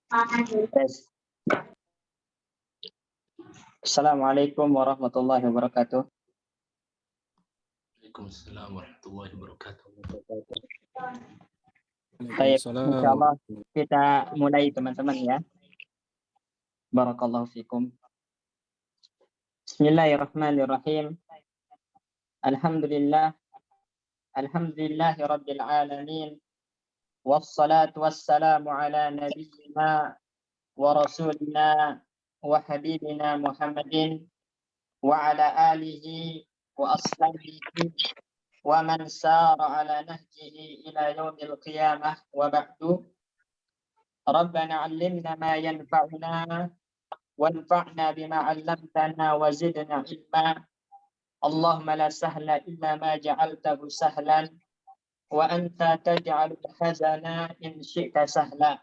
Tes. Assalamualaikum warahmatullahi wabarakatuh. Waalaikumsalam warahmatullahi wabarakatuh. Baik, insyaallah kita mulai teman-teman ya. Barakallahu fikum. Bismillahirrahmanirrahim. Alhamdulillahi rabbil alamin. Wassalatu wassalamu ala nabiyyina wa rasulina wa habibina Muhammadin wa ala alihi wa ashabihi wa man sara ala nahjihi ila yaumil qiyamah wa ba'du. Rabbana 'allimna ma yanfa'una wanfa'na bima 'allamtana wa zidna ilma. Allahumma la sahla illa ma ja'altahu sahlan wa anta taj'alul hazana in syi'ta sahla.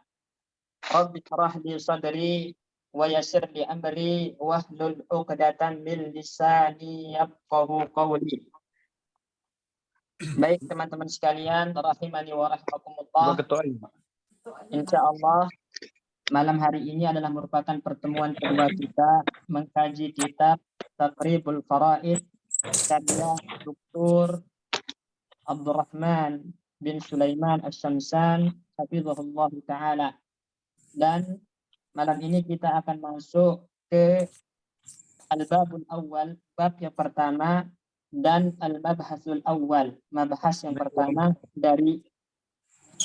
Rabbi shrah li sadri wa yassir li amri wahlul 'uqdatam min lisani yafqahu qawli. Baik teman-teman sekalian, rahimani wa rahimakumullah. Insyaallah malam hari ini adalah merupakan pertemuan kedua kita mengkaji kitab Taqribul Faraid karya Dr. Abdurrahman bin Sulaiman Asy-Syamsan hafizahullah taala. Dan malam ini kita akan masuk ke al-babul awal, bab yang pertama, dan al-mabhasul awal, mabahas yang pertama dari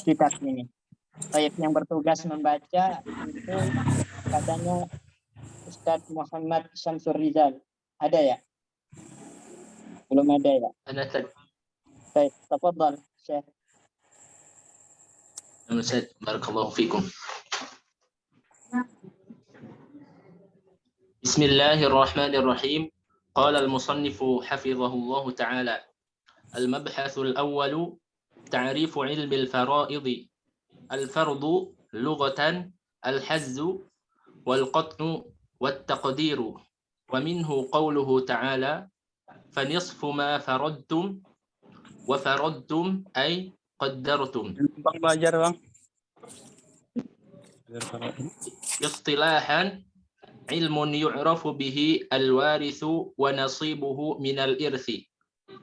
kitab ini. Baik, yang bertugas membaca itu katanya Ustadz Muhammad Syamsur Rizal. Ada ya? Belum ada ya? Ada. Baik, tafadhal Syekh. Barakallahu fikum. Bismillahirrahmanirrahim. Qala al-musannifu hafizahullahu ta'ala. Al-mabhasul awwalu ta'rifu ilmi al-fara'id. Al-fardu lughatan al-hazzu wal-qat'u wat-taqdiru. Wa minhu qawluhu ta'ala fanisfu ma faradtum wa faradtum ay qaddartum. Bang belajar bang. Istilahan ilmun yu'rafu bihi al-warithu wa nasibuhu min al-irthi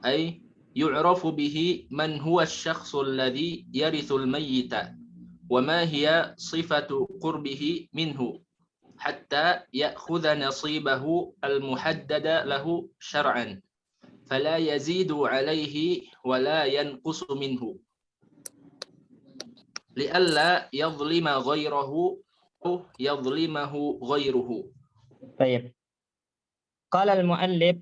ay yu'rafu bihi man huwa asy-syakhsu alladhi yarithu al-mayyita wa ma hiya sifatu qurbihi minhu hatta ya'khudha nasibahu al-muhaddada lahu syar'an fala yazidu alayhi wa la yanqusu minhu li'alla yadhlima ghayrahu aw yadhlimahu ghayruhu. Baik. Qala al-muallif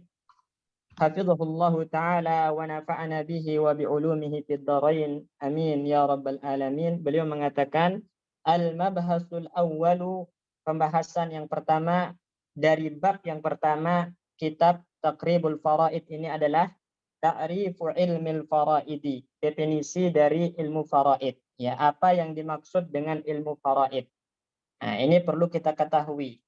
hafizahullahu ta'ala wa nafa'ana bihi wa bi'ulumihi fid dharain. Amin ya rabbal alamin. Beliau mengatakan al-mabhasul awwalu, pembahasan yang pertama dari bab yang pertama kitab Taqribul Faraid ini adalah ta'rifu ilmil faraidi, definisi dari ilmu faraid. Ya, apa yang dimaksud dengan ilmu faraid? Nah, ini perlu kita ketahui.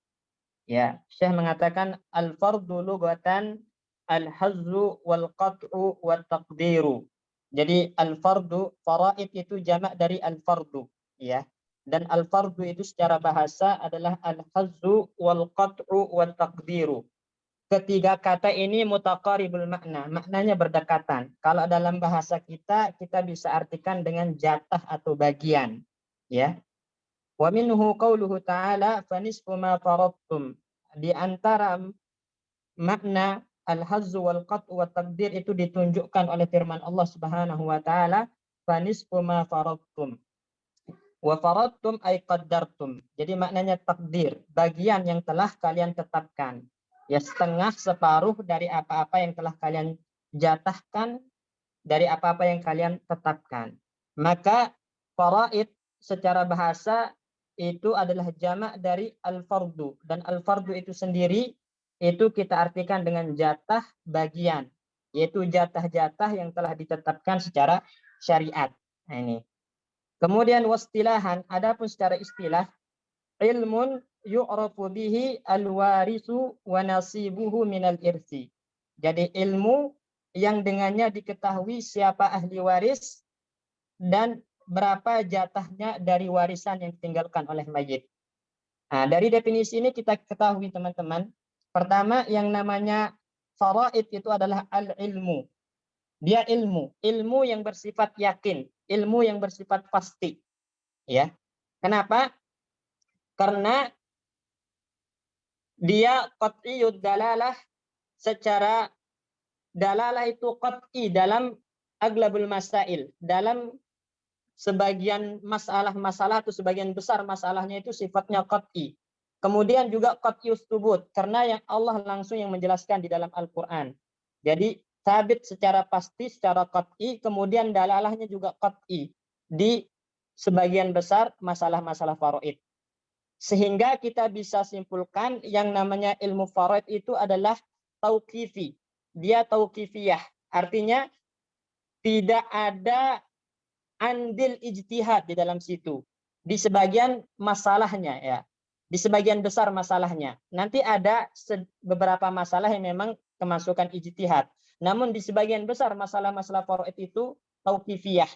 Ya, Syekh mengatakan al-fardu lughatan al-hazzu wal qat'u wat taqdiru. Jadi al-fardu, faraid itu jamak dari al-fardu, ya. Dan al-fardu itu secara bahasa adalah al-hazzu wal qat'u wat taqdiru. Ketiga kata ini mutaqaribul makna, maknanya berdekatan. Kalau dalam bahasa kita bisa artikan dengan jatah atau bagian, ya. Wa minhu qauluhu ta'ala fanisfu ma faradtum. Di antara makna al-hazzu wal qat'u wat taqdir itu ditunjukkan oleh firman Allah Subhanahu wa taala fanisfu ma faradtum. Wa faradtum ay qaddartum. Jadi maknanya takdir, bagian yang telah kalian tetapkan. Ya, setengah, separuh dari apa-apa yang telah kalian jatahkan, dari apa-apa yang kalian tetapkan. Maka faraid secara bahasa itu adalah jamak dari al-fardu, dan al-fardu itu sendiri itu kita artikan dengan jatah bagian, yaitu jatah-jatah yang telah ditetapkan secara syariat. Nah, ini. Kemudian wastilahan, adapun secara istilah ilmun yu'rafu bihi al-warisu wa nasibuhu minal irsi. Jadi ilmu yang dengannya diketahui siapa ahli waris dan berapa jatahnya dari warisan yang ditinggalkan oleh mayit. Nah, dari definisi ini kita ketahui teman-teman, pertama yang namanya faraid itu adalah al-ilmu. Dia ilmu yang bersifat yakin, ilmu yang bersifat pasti. Ya. Kenapa? Karena dia qat'iyud dalalah, secara dalalah itu qat'i dalam aglabul masail, dalam sebagian masalah-masalah atau sebagian besar masalahnya itu sifatnya qat'i. Kemudian juga qat'iyus tsubut, karena yang Allah langsung yang menjelaskan di dalam Al-Qur'an. Jadi sabit secara pasti, secara qat'i, kemudian dalalahnya juga qat'i di sebagian besar masalah-masalah faraid. Sehingga kita bisa simpulkan yang namanya ilmu faraid itu adalah tauqifi. Dia tauqifiyah. Artinya tidak ada andil ijtihad di dalam situ. Di sebagian masalahnya ya. Di sebagian besar masalahnya. Nanti ada beberapa masalah yang memang kemasukan ijtihad. Namun di sebagian besar masalah-masalah faraid itu tauqifiyah.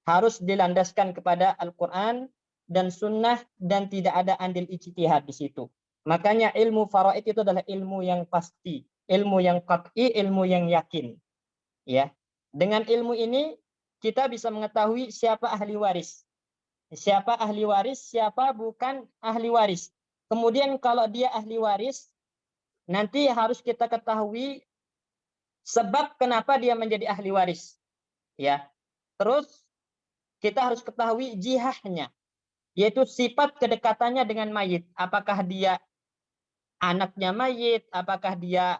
Harus dilandaskan kepada Al-Quran dan Sunnah dan tidak ada andil ijtihad di situ. Makanya ilmu faraid itu adalah ilmu yang pasti, ilmu yang qat'i, ilmu yang yakin. Ya, dengan ilmu ini kita bisa mengetahui siapa ahli waris, siapa ahli waris, siapa bukan ahli waris. Kemudian kalau dia ahli waris, nanti harus kita ketahui sebab kenapa dia menjadi ahli waris. Ya, terus kita harus ketahui jihahnya, yaitu sifat kedekatannya dengan mayit. Apakah dia anaknya mayit, apakah dia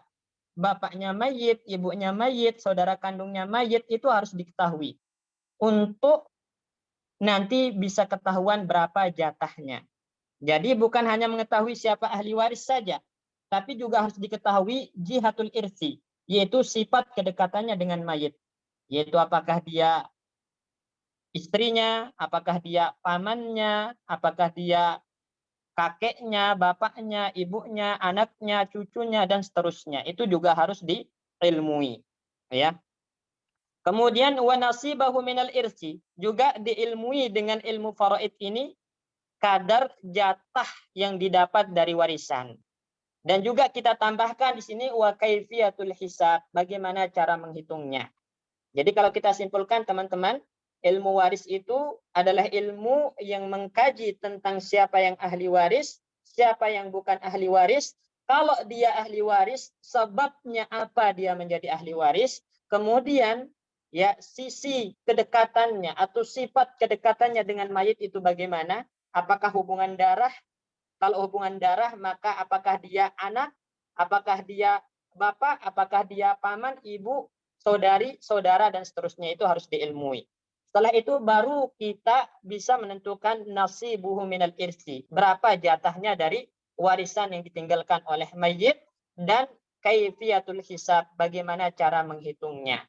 bapaknya mayit, ibunya mayit, saudara kandungnya mayit, itu harus diketahui. Untuk nanti bisa ketahuan berapa jatahnya. Jadi bukan hanya mengetahui siapa ahli waris saja, tapi juga harus diketahui jihatul irsi, yaitu sifat kedekatannya dengan mayit. Yaitu apakah dia istrinya, apakah dia pamannya, apakah dia kakeknya, bapaknya, ibunya, anaknya, cucunya, dan seterusnya. Itu juga harus diilmui. Ya. Kemudian wa nasibahu minal irsi, juga diilmui dengan ilmu faraid ini kadar jatah yang didapat dari warisan. Dan juga kita tambahkan di sini wa kaifiyatul hisab, bagaimana cara menghitungnya. Jadi kalau kita simpulkan teman-teman, ilmu waris itu adalah ilmu yang mengkaji tentang siapa yang ahli waris, siapa yang bukan ahli waris. Kalau dia ahli waris, sebabnya apa dia menjadi ahli waris. Kemudian ya sisi kedekatannya atau sifat kedekatannya dengan mayit itu bagaimana? Apakah hubungan darah? Kalau hubungan darah, maka apakah dia anak? Apakah dia bapak? Apakah dia paman, ibu, saudari, saudara, dan seterusnya. Itu harus diilmui. Setelah itu baru kita bisa menentukan nasibuhu minal irsi. Berapa jatahnya dari warisan yang ditinggalkan oleh mayit, dan kaifiyatul hisab, bagaimana cara menghitungnya.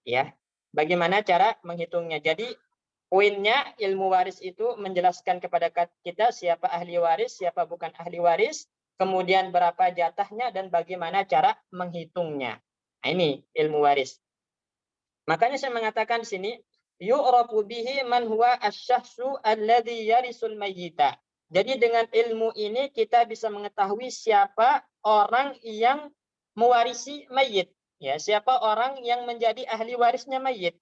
Ya, bagaimana cara menghitungnya. Jadi poinnya ilmu waris itu menjelaskan kepada kita siapa ahli waris, siapa bukan ahli waris, kemudian berapa jatahnya, dan bagaimana cara menghitungnya. Nah, ini ilmu waris. Makanya saya mengatakan di sini, yu'rafu bihi man huwa asy-syakhsu alladzi yarisul mayyita. Jadi dengan ilmu ini kita bisa mengetahui siapa orang yang mewarisi mayit. Ya, siapa orang yang menjadi ahli warisnya mayit.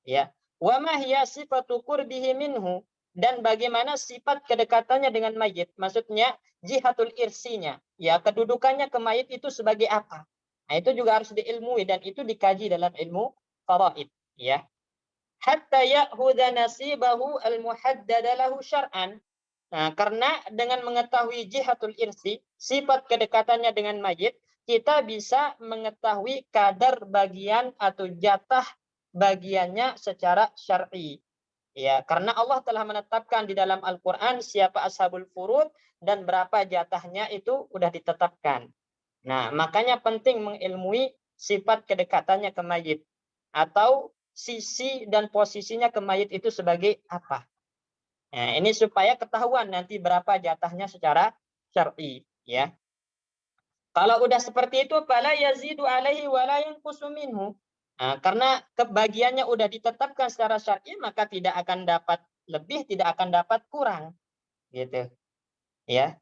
Ya. Wa ma hiya sifatu qurbihi minhu, dan bagaimana sifat kedekatannya dengan mayit. Maksudnya jihatul irsinya. Ya, kedudukannya ke mayit itu sebagai apa? Nah, itu juga harus diilmui dan itu dikaji dalam ilmu faraid, ya. Hatta ya'khudha nasibahu al-muhaddada lahu syar'an. Nah, karena dengan mengetahui jihatul irsi, sifat kedekatannya dengan mayit, kita bisa mengetahui kadar bagian atau jatah bagiannya secara syar'i. Ya, karena Allah telah menetapkan di dalam Al-Qur'an siapa ashabul furud dan berapa jatahnya itu sudah ditetapkan. Nah, makanya penting mengilmui sifat kedekatannya ke mayit atau sisi dan posisinya ke mayit itu sebagai apa. Nah, ini supaya ketahuan nanti berapa jatahnya secara syar'i, ya. Kalau udah seperti itu, fala yazidu alaihi wa la yanqusu minhu. Nah, karena kebagiannya udah ditetapkan secara syar'i, maka tidak akan dapat lebih, tidak akan dapat kurang, gitu. Ya,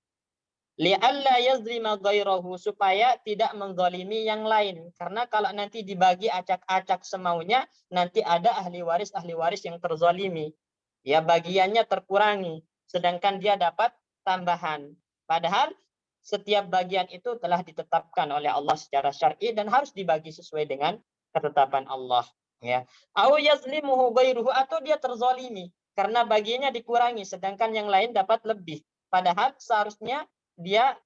li'alla yazlima ghairahu, supaya tidak menzalimi yang lain. Karena kalau nanti dibagi acak-acak semaunya, nanti ada ahli waris yang terzalimi. Ya, bagiannya terkurangi, sedangkan dia dapat tambahan. Padahal setiap bagian itu telah ditetapkan oleh Allah secara syar'i dan harus dibagi sesuai dengan ketetapan Allah. Ya, au yazlimuhu ghairuhu, atau dia terzalimi karena bagiannya dikurangi, sedangkan yang lain dapat lebih. Padahal seharusnya dia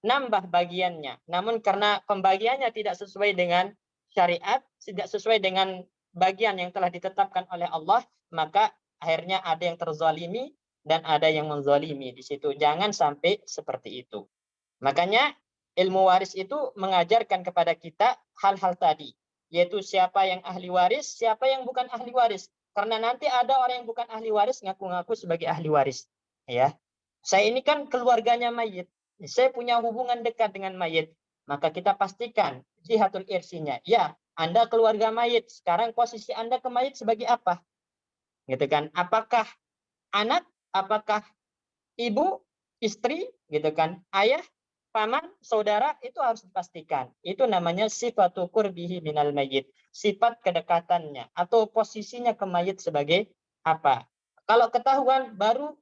nambah bagiannya. Namun karena pembagiannya tidak sesuai dengan syariat, tidak sesuai dengan bagian yang telah ditetapkan oleh Allah, maka akhirnya ada yang terzalimi dan ada yang menzalimi di situ. Jangan sampai seperti itu. Makanya ilmu waris itu mengajarkan kepada kita hal-hal tadi, yaitu siapa yang ahli waris, siapa yang bukan ahli waris. Karena nanti ada orang yang bukan ahli waris ngaku-ngaku sebagai ahli waris. Ya, saya ini kan keluarganya mayit, saya punya hubungan dekat dengan mayit, maka kita pastikan jihatul irsinya. Ya, Anda keluarga mayit, sekarang posisi Anda ke mayit sebagai apa? Gitu kan? Apakah anak? Apakah ibu, istri, gitu kan? Ayah, paman, saudara, itu harus dipastikan. Itu namanya sifatu qurbihi minal mayyit. Sifat kedekatannya atau posisinya ke mayit sebagai apa? Kalau ketahuan baru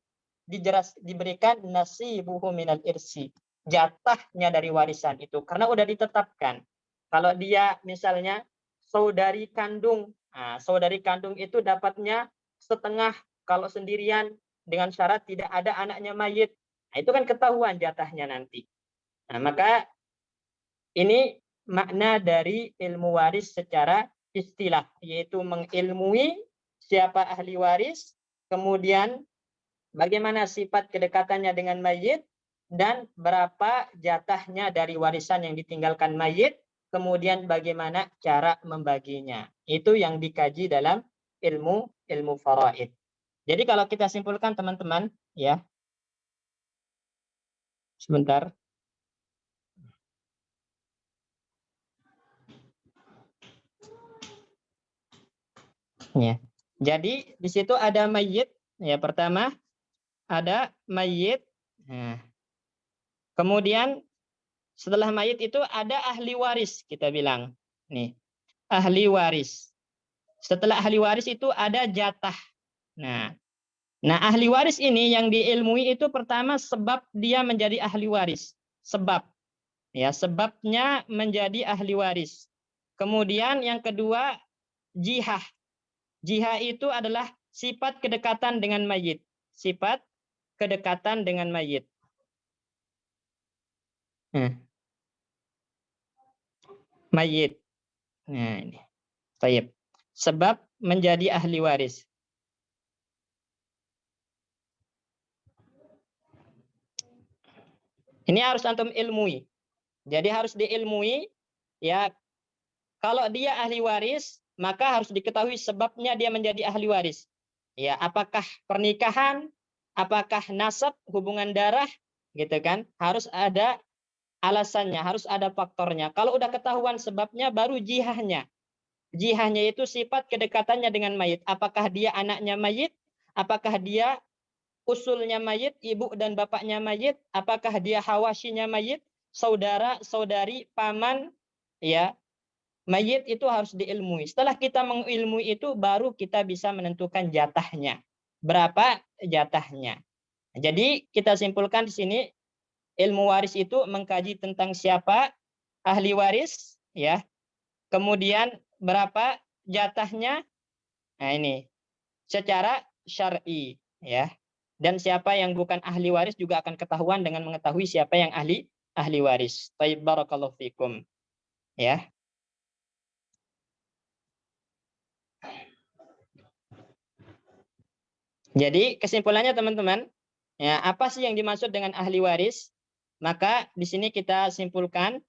diberikan nasibuhu minal irsi. Jatahnya dari warisan itu karena udah ditetapkan. Kalau dia misalnya saudari kandung, nah, saudari kandung itu dapatnya setengah kalau sendirian dengan syarat tidak ada anaknya mayit. Nah, itu kan ketahuan jatahnya nanti. Nah, maka ini makna dari ilmu waris secara istilah, yaitu mengilmui siapa ahli waris, kemudian bagaimana sifat kedekatannya dengan mayit, dan berapa jatahnya dari warisan yang ditinggalkan mayit, kemudian bagaimana cara membaginya. Itu yang dikaji dalam ilmu faraid. Jadi kalau kita simpulkan teman-teman, ya, sebentar. Ya. Jadi di situ ada mayit, ya, pertama ada mayit. Nah, kemudian setelah mayit itu ada ahli waris, kita bilang. Nih, ahli waris. Setelah ahli waris itu ada jatah. Nah, ahli waris ini yang diilmui itu pertama sebab dia menjadi ahli waris. Sebab, ya, sebabnya menjadi ahli waris. Kemudian yang kedua, jihah. Jihah itu adalah sifat kedekatan dengan mayit. Sifat kedekatan dengan mayit. Mayit. Nah, ini. Baik. Sebab menjadi ahli waris. Ini harus antum ilmui. Jadi harus diilmui, ya. Kalau dia ahli waris, maka harus diketahui sebabnya dia menjadi ahli waris. Ya, apakah pernikahan, apakah nasab, hubungan darah, gitu kan? Harus ada alasannya, harus ada faktornya. Kalau udah ketahuan sebabnya, baru jihahnya. Jihahnya itu sifat kedekatannya dengan mayit. Apakah dia anaknya mayit? Apakah dia usulnya mayit, ibu dan bapaknya mayit? Apakah dia hawasyinya mayit? Saudara, saudari, paman, ya. Mayit itu harus diilmui. Setelah kita mengilmui itu, baru kita bisa menentukan jatahnya. Berapa jatahnya? Jadi kita simpulkan di sini, ilmu waris itu mengkaji tentang siapa ahli waris, ya. Kemudian berapa jatahnya? Nah, ini secara syar'i, ya. Dan siapa yang bukan ahli waris juga akan ketahuan dengan mengetahui siapa yang ahli waris. Baik, barakallahu fikum. Ya. Jadi kesimpulannya teman-teman, ya, apa sih yang dimaksud dengan ahli waris? Maka di sini kita simpulkan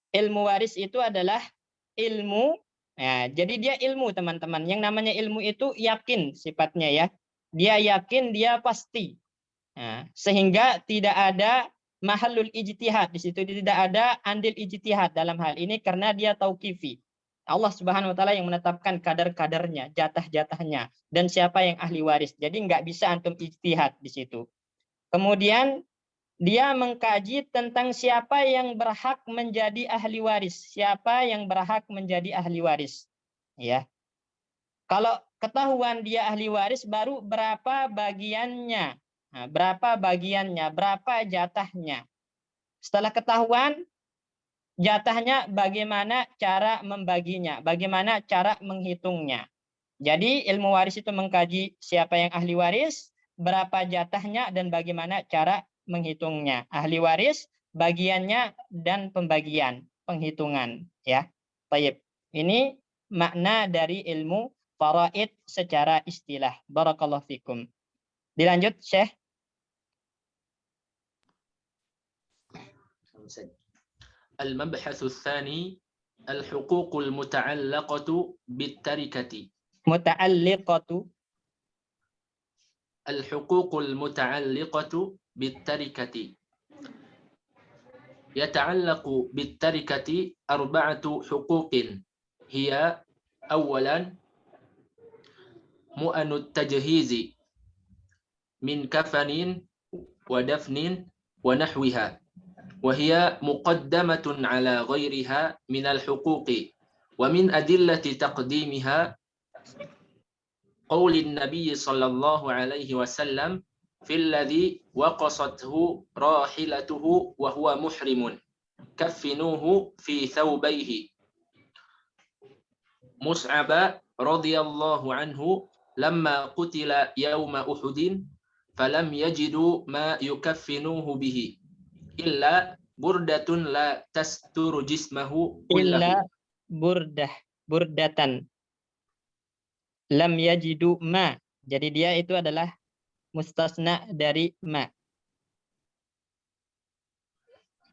ilmu waris itu adalah ilmu, ya, jadi dia ilmu teman-teman. Yang namanya ilmu itu yakin sifatnya, ya. Dia yakin, dia pasti. Nah, sehingga tidak ada mahallul ijtihad, di situ tidak ada andil ijtihad dalam hal ini karena dia tauqifi. Allah Subhanahu wa taala yang menetapkan kadar-kadarnya, jatah-jatahnya, dan siapa yang ahli waris. Jadi nggak bisa antum ijtihad di situ. Kemudian dia mengkaji tentang siapa yang berhak menjadi ahli waris, siapa yang berhak menjadi ahli waris. Ya. Kalau ketahuan dia ahli waris, baru berapa bagiannya, nah, berapa jatahnya. Setelah ketahuan jatahnya, bagaimana cara membaginya, bagaimana cara menghitungnya. Jadi ilmu waris itu mengkaji siapa yang ahli waris, berapa jatahnya, dan bagaimana cara menghitungnya. Ahli waris, bagiannya, dan pembagian, penghitungan. Ya, baik. Ini makna dari ilmu faraid secara istilah. Barakallahu fikum. Dilanjut, Syekh. المبحث الثاني الحقوق المتعلقة بالتركة. Muta'alliqatu. الحقوق المتعلقة بالتركة يتعلق بالتركة 4 حقوق هي أولا مؤن التجهيز من كفن ودفن ونحوها وهي مقدمة على غيرها من الحقوق ومن أدلة تقديمها قول النبي صلى الله عليه وسلم في الذي وقصته راحلته وهو محرم كفنوه في ثوبيه مصعب رضي الله عنه لما قتل يوم أحد فلم يجدوا ما يكفنوه به إلا بردة لا تستر جسمه كله Illa burdatan. Lam yajidu ma. Jadi dia itu adalah mustasna dari ma.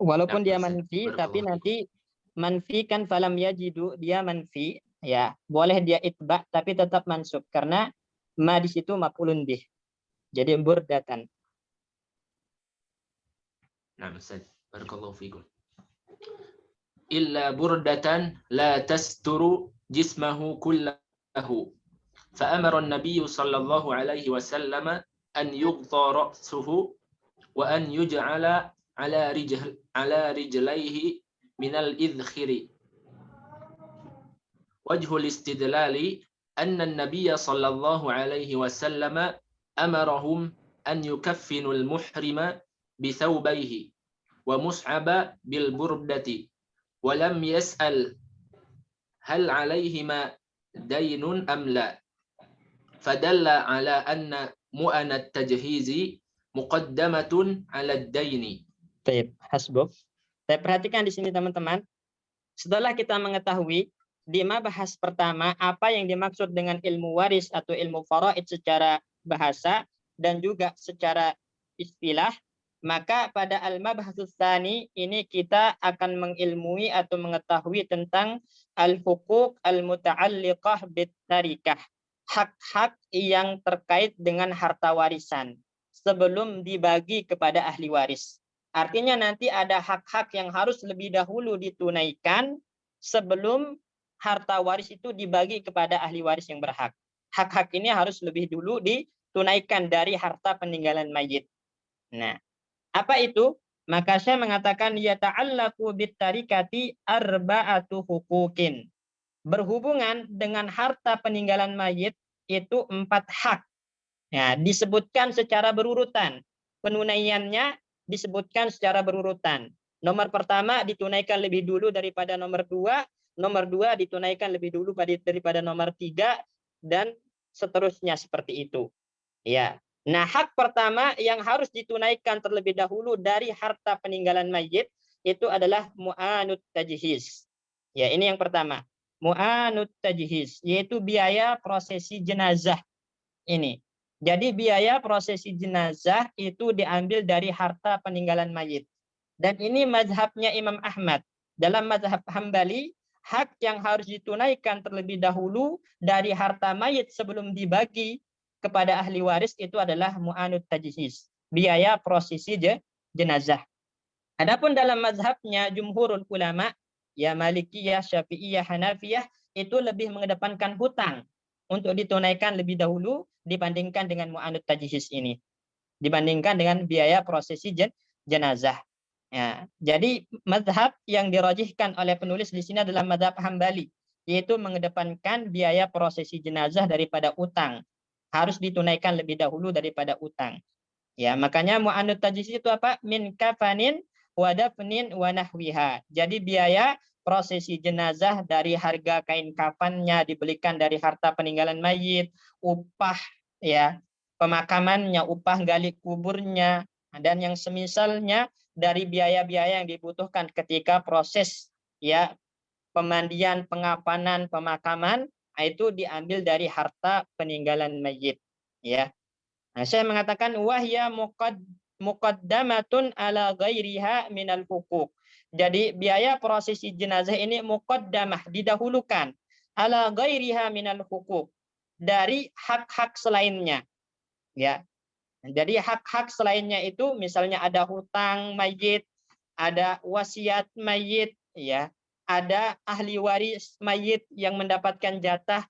Walaupun dia manfi, tapi nanti manfi kan falam yajidu, dia manfi, ya boleh dia itba, tapi tetap mansub karena ma di situ maf'ulun bih. Jadi burdatan. نعم أستاذ بارك الله فيكم إلا بردة لا تستر جسمه كله فأمر النبي صلى الله عليه وسلم أن يغطى رأسه وأن يجعل على رجليه من الإذخر وجه الاستدلال أن النبي صلى الله عليه وسلم أمرهم أن يكفنوا المحرم بثوبيه ومصعب بالبردة ولم يسأل هل عليهما دين أم لا فدل على أن مؤن التجهيز مقدمة على الدين. Baik, hasbuk. Saya perhatikan di sini teman-teman. Setelah kita mengetahui di mabahas pertama apa yang dimaksud dengan ilmu waris atau ilmu faraid secara bahasa dan juga secara istilah, maka pada al-mabhasus tsani ini kita akan mengilmui atau mengetahui tentang al-huquq al-muta'alliqah bit-tarikah, hak-hak yang terkait dengan harta warisan sebelum dibagi kepada ahli waris. Artinya nanti ada hak-hak yang harus lebih dahulu ditunaikan sebelum harta waris itu dibagi kepada ahli waris yang berhak. Hak-hak ini harus lebih dulu ditunaikan dari harta peninggalan mayit. Nah, apa itu? Maka saya mengatakan yata'allaqu bitarikati arba'atu huquqin. Berhubungan dengan harta peninggalan mayit itu 4 hak. Ya, disebutkan secara berurutan. Penunaiannya disebutkan secara berurutan. Nomor pertama ditunaikan lebih dulu daripada nomor 2, nomor 2 ditunaikan lebih dulu daripada nomor 3, dan seterusnya seperti itu. Ya. Nah, hak pertama yang harus ditunaikan terlebih dahulu dari harta peninggalan mayit itu adalah mu'anut tajhiz. Ya, ini yang pertama. Mu'anut tajhiz, yaitu biaya prosesi jenazah ini. Jadi biaya prosesi jenazah itu diambil dari harta peninggalan mayit. Dan ini mazhabnya Imam Ahmad. Dalam mazhab Hambali, hak yang harus ditunaikan terlebih dahulu dari harta mayit sebelum dibagi kepada ahli waris itu adalah mu'anut tajhiz, biaya prosesi jenazah. Adapun dalam mazhabnya jumhurul ulama, ya Malikiyah, Syafi'iyah, Hanafiyah, itu lebih mengedepankan hutang untuk ditunaikan lebih dahulu dibandingkan dengan mu'anut tajhiz ini. dibandingkan dengan biaya prosesi jenazah. Ya, jadi mazhab yang dirajihkan oleh penulis di sini adalah mazhab Hambali, yaitu mengedepankan biaya prosesi jenazah daripada utang. Harus ditunaikan lebih dahulu daripada utang. Ya, makanya mu'anut tajhiz itu apa? Min kafanin wa dafnin wa nahwiha. Jadi biaya prosesi jenazah dari harga kain kafannya dibelikan dari harta peninggalan mayit, upah ya, pemakamannya, upah gali kuburnya, dan yang semisalnya dari biaya-biaya yang dibutuhkan ketika proses ya pemandian, pengapanan, pemakaman, itu diambil dari harta peninggalan mayit ya. Nah, saya mengatakan wahya muqaddamatun ala ghairiha minal hukuk. Jadi biaya prosesi jenazah ini muqaddamah, didahulukan ala ghairiha minal hukuk, dari hak-hak selainnya ya. Jadi hak-hak selainnya itu misalnya ada hutang mayit, ada wasiat mayit ya, ada ahli waris mayit yang mendapatkan jatah,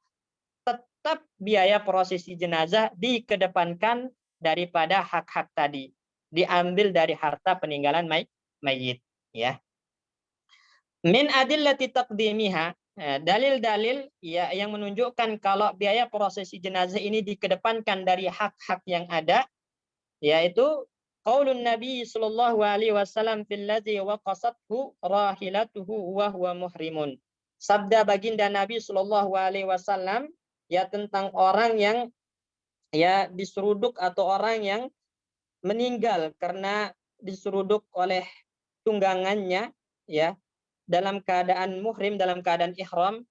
tetap biaya prosesi jenazah dikedepankan daripada hak-hak tadi, diambil dari harta peninggalan mayit ya. Min adillati taqdimiha, dalil-dalil ya yang menunjukkan kalau biaya prosesi jenazah ini dikedepankan dari hak-hak yang ada, yaitu qaulun Nabi sallallahu alaihi wasallam fil ladzi waqasathu rahilatuhu wa huwa muhrimun. Sabda baginda Nabi sallallahu alaihi wasallam ya tentang orang yang ya diseruduk atau orang yang meninggal karena diseruduk oleh tunggangannya ya dalam keadaan muhrim, dalam keadaan ihram.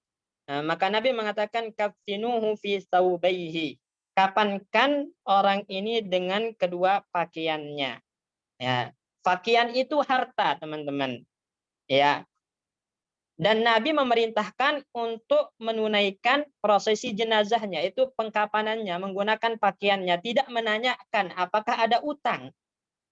Nah, maka Nabi mengatakan kafinuhu fi saubaihi. Kapankan orang ini dengan kedua pakaiannya. Ya, pakaian itu harta, teman-teman. Ya. Dan Nabi memerintahkan untuk menunaikan prosesi jenazahnya, itu pengkapanannya menggunakan pakaiannya, tidak menanyakan apakah ada utang.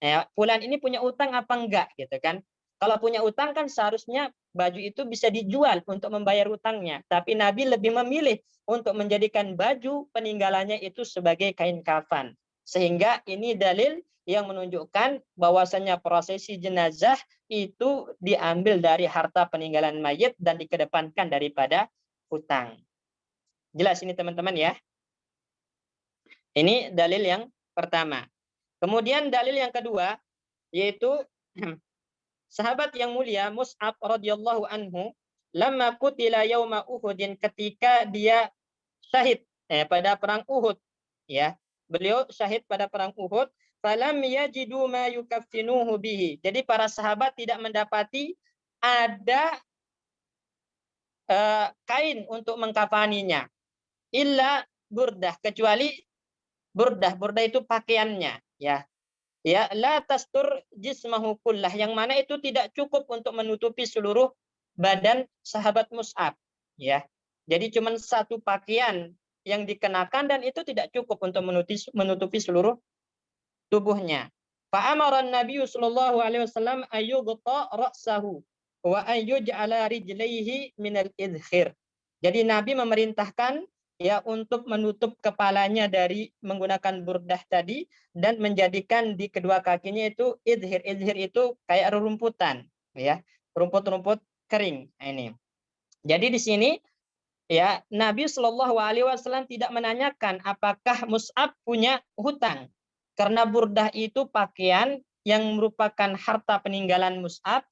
Ya, fulan ini punya utang apa enggak gitu kan. Kalau punya utang kan seharusnya baju itu bisa dijual untuk membayar utangnya. Tapi Nabi lebih memilih untuk menjadikan baju peninggalannya itu sebagai kain kafan. Sehingga ini dalil yang menunjukkan bahwasanya prosesi jenazah itu diambil dari harta peninggalan mayit dan dikedepankan daripada hutang. Jelas ini teman-teman ya. Ini dalil yang pertama. Kemudian dalil yang kedua yaitu sahabat yang mulia Mus'ab radhiyallahu anhu lamma qutila yauma Uhudin, ketika dia syahid pada perang Uhud ya. Beliau syahid pada perang Uhud, falam yajidu ma yukaffinuhu bihi. Jadi para sahabat tidak mendapati ada kain untuk mengkafaninya illa burdah, kecuali burdah. Burdah itu pakaiannya ya. Ya, la tastur jismahu kullah, yang mana itu tidak cukup untuk menutupi seluruh badan sahabat Mus'ab ya. Jadi cuma satu pakaian yang dikenakan dan itu tidak cukup untuk menutupi seluruh tubuhnya. Fa amara an-nabiy sallallahu alaihi wasallam ayyughta ra'sahu wa ayyuj'ala rijlaihi minal idkhir. Jadi Nabi memerintahkan ya untuk menutup kepalanya dari menggunakan burdah tadi dan menjadikan di kedua kakinya itu idhir. Idhir itu kayak rerumputan ya, rumput-rumput kering. Nah, ini. Jadi di sini ya Nabi Shallallahu alaihi wasallam tidak menanyakan apakah Mus'ab punya hutang. Karena burdah itu pakaian yang merupakan harta peninggalan Mus'ab.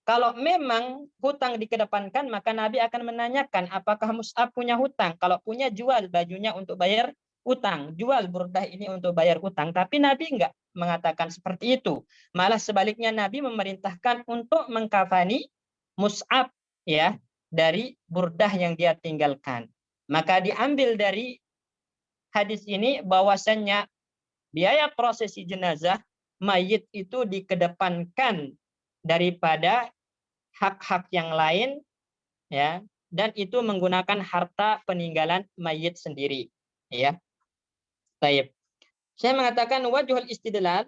Kalau memang hutang dikedepankan, maka Nabi akan menanyakan apakah Mus'ab punya hutang. Kalau punya, jual bajunya untuk bayar hutang. Jual burdah ini untuk bayar hutang. Tapi Nabi enggak mengatakan seperti itu. Malah sebaliknya Nabi memerintahkan untuk mengkafani Mus'ab ya dari burdah yang dia tinggalkan. Maka diambil dari hadis ini bahwasannya biaya prosesi jenazah mayit itu dikedepankan daripada hak-hak yang lain ya, dan itu menggunakan harta peninggalan mayit sendiri ya. Baik. Saya mengatakan wajhul istidlal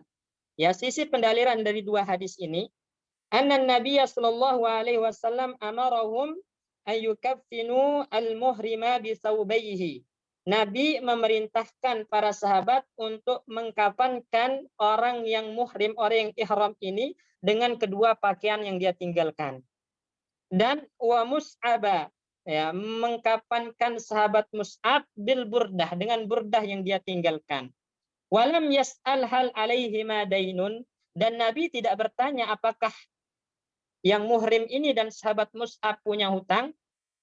ya, sisi pendalilan dari dua hadis ini, anna Nabiy sallallahu alaihi wasallam amarahum an yukaffinu al-muhrima bi thawbayhi. Nabi memerintahkan para sahabat untuk mengkafankan orang yang muhrim, orang yang ihram ini dengan kedua pakaian yang dia tinggalkan. Dan wa Mus'aba, ya, mengkafankan sahabat Mus'ab bil burdah, dengan burdah yang dia tinggalkan. Walam yas'al hal alaihi madainun, dan Nabi tidak bertanya apakah yang muhrim ini dan sahabat Mus'ab punya hutang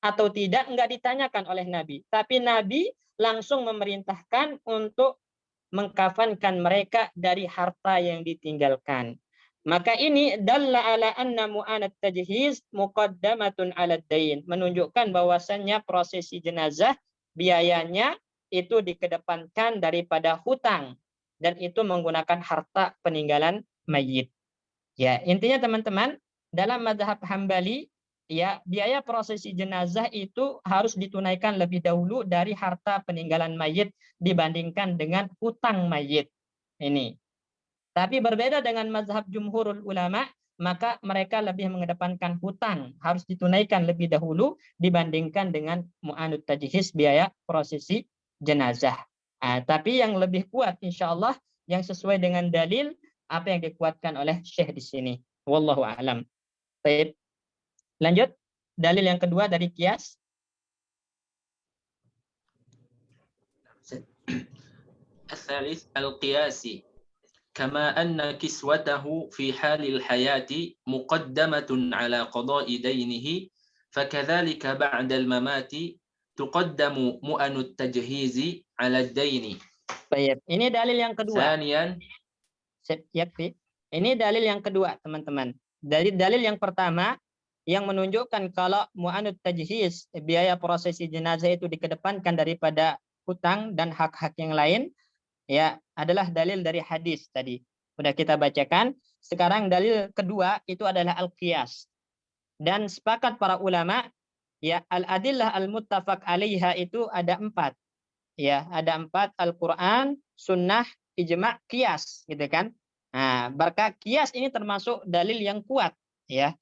atau tidak, enggak ditanyakan oleh Nabi. Tapi Nabi langsung memerintahkan untuk mengkafankan mereka dari harta yang ditinggalkan. Maka ini dalla ala anna mu'anat tajhiz muqaddamatun ala dain, menunjukkan bahwasannya prosesi jenazah biayanya itu dikedepankan daripada hutang, dan itu menggunakan harta peninggalan mayit. Ya, intinya teman-teman, dalam mazhab Hambali, ya, biaya prosesi jenazah itu harus ditunaikan lebih dahulu dari harta peninggalan mayit dibandingkan dengan hutang mayit. Ini. Tapi berbeda dengan mazhab jumhurul ulama, maka mereka lebih mengedepankan hutang, harus ditunaikan lebih dahulu dibandingkan dengan mu'anud tajhiz, biaya prosesi jenazah. Tapi yang lebih kuat insya Allah yang sesuai dengan dalil apa yang dikuatkan oleh Syekh di sini. Wallahu a'lam. Baik. Lanjut. Dalil yang kedua dari kias. الثالث القياسي كما أن كسوته في حال الحياة مقدمة على قضاء دينه فكذلك بعد الممات تقدم مؤن التجهيز على الدين. Baik. Ini dalil yang kedua. ثانيا Ini dalil yang kedua, teman-teman. Dari dalil yang pertama yang menunjukkan kalau mu'anud tajhiz, biaya prosesi jenazah itu dikedepankan daripada hutang dan hak-hak yang lain, ya, adalah dalil dari hadis tadi. Sudah kita bacakan. Sekarang dalil kedua itu adalah al-qiyas. Dan sepakat para ulama, ya, al-adillah al-muttafaq alaiha itu ada 4. Ya, ada 4, Al-Qur'an, sunnah, ijma', qiyas, gitu kan. Nah, berkah qiyas ini termasuk dalil yang kuat, ya.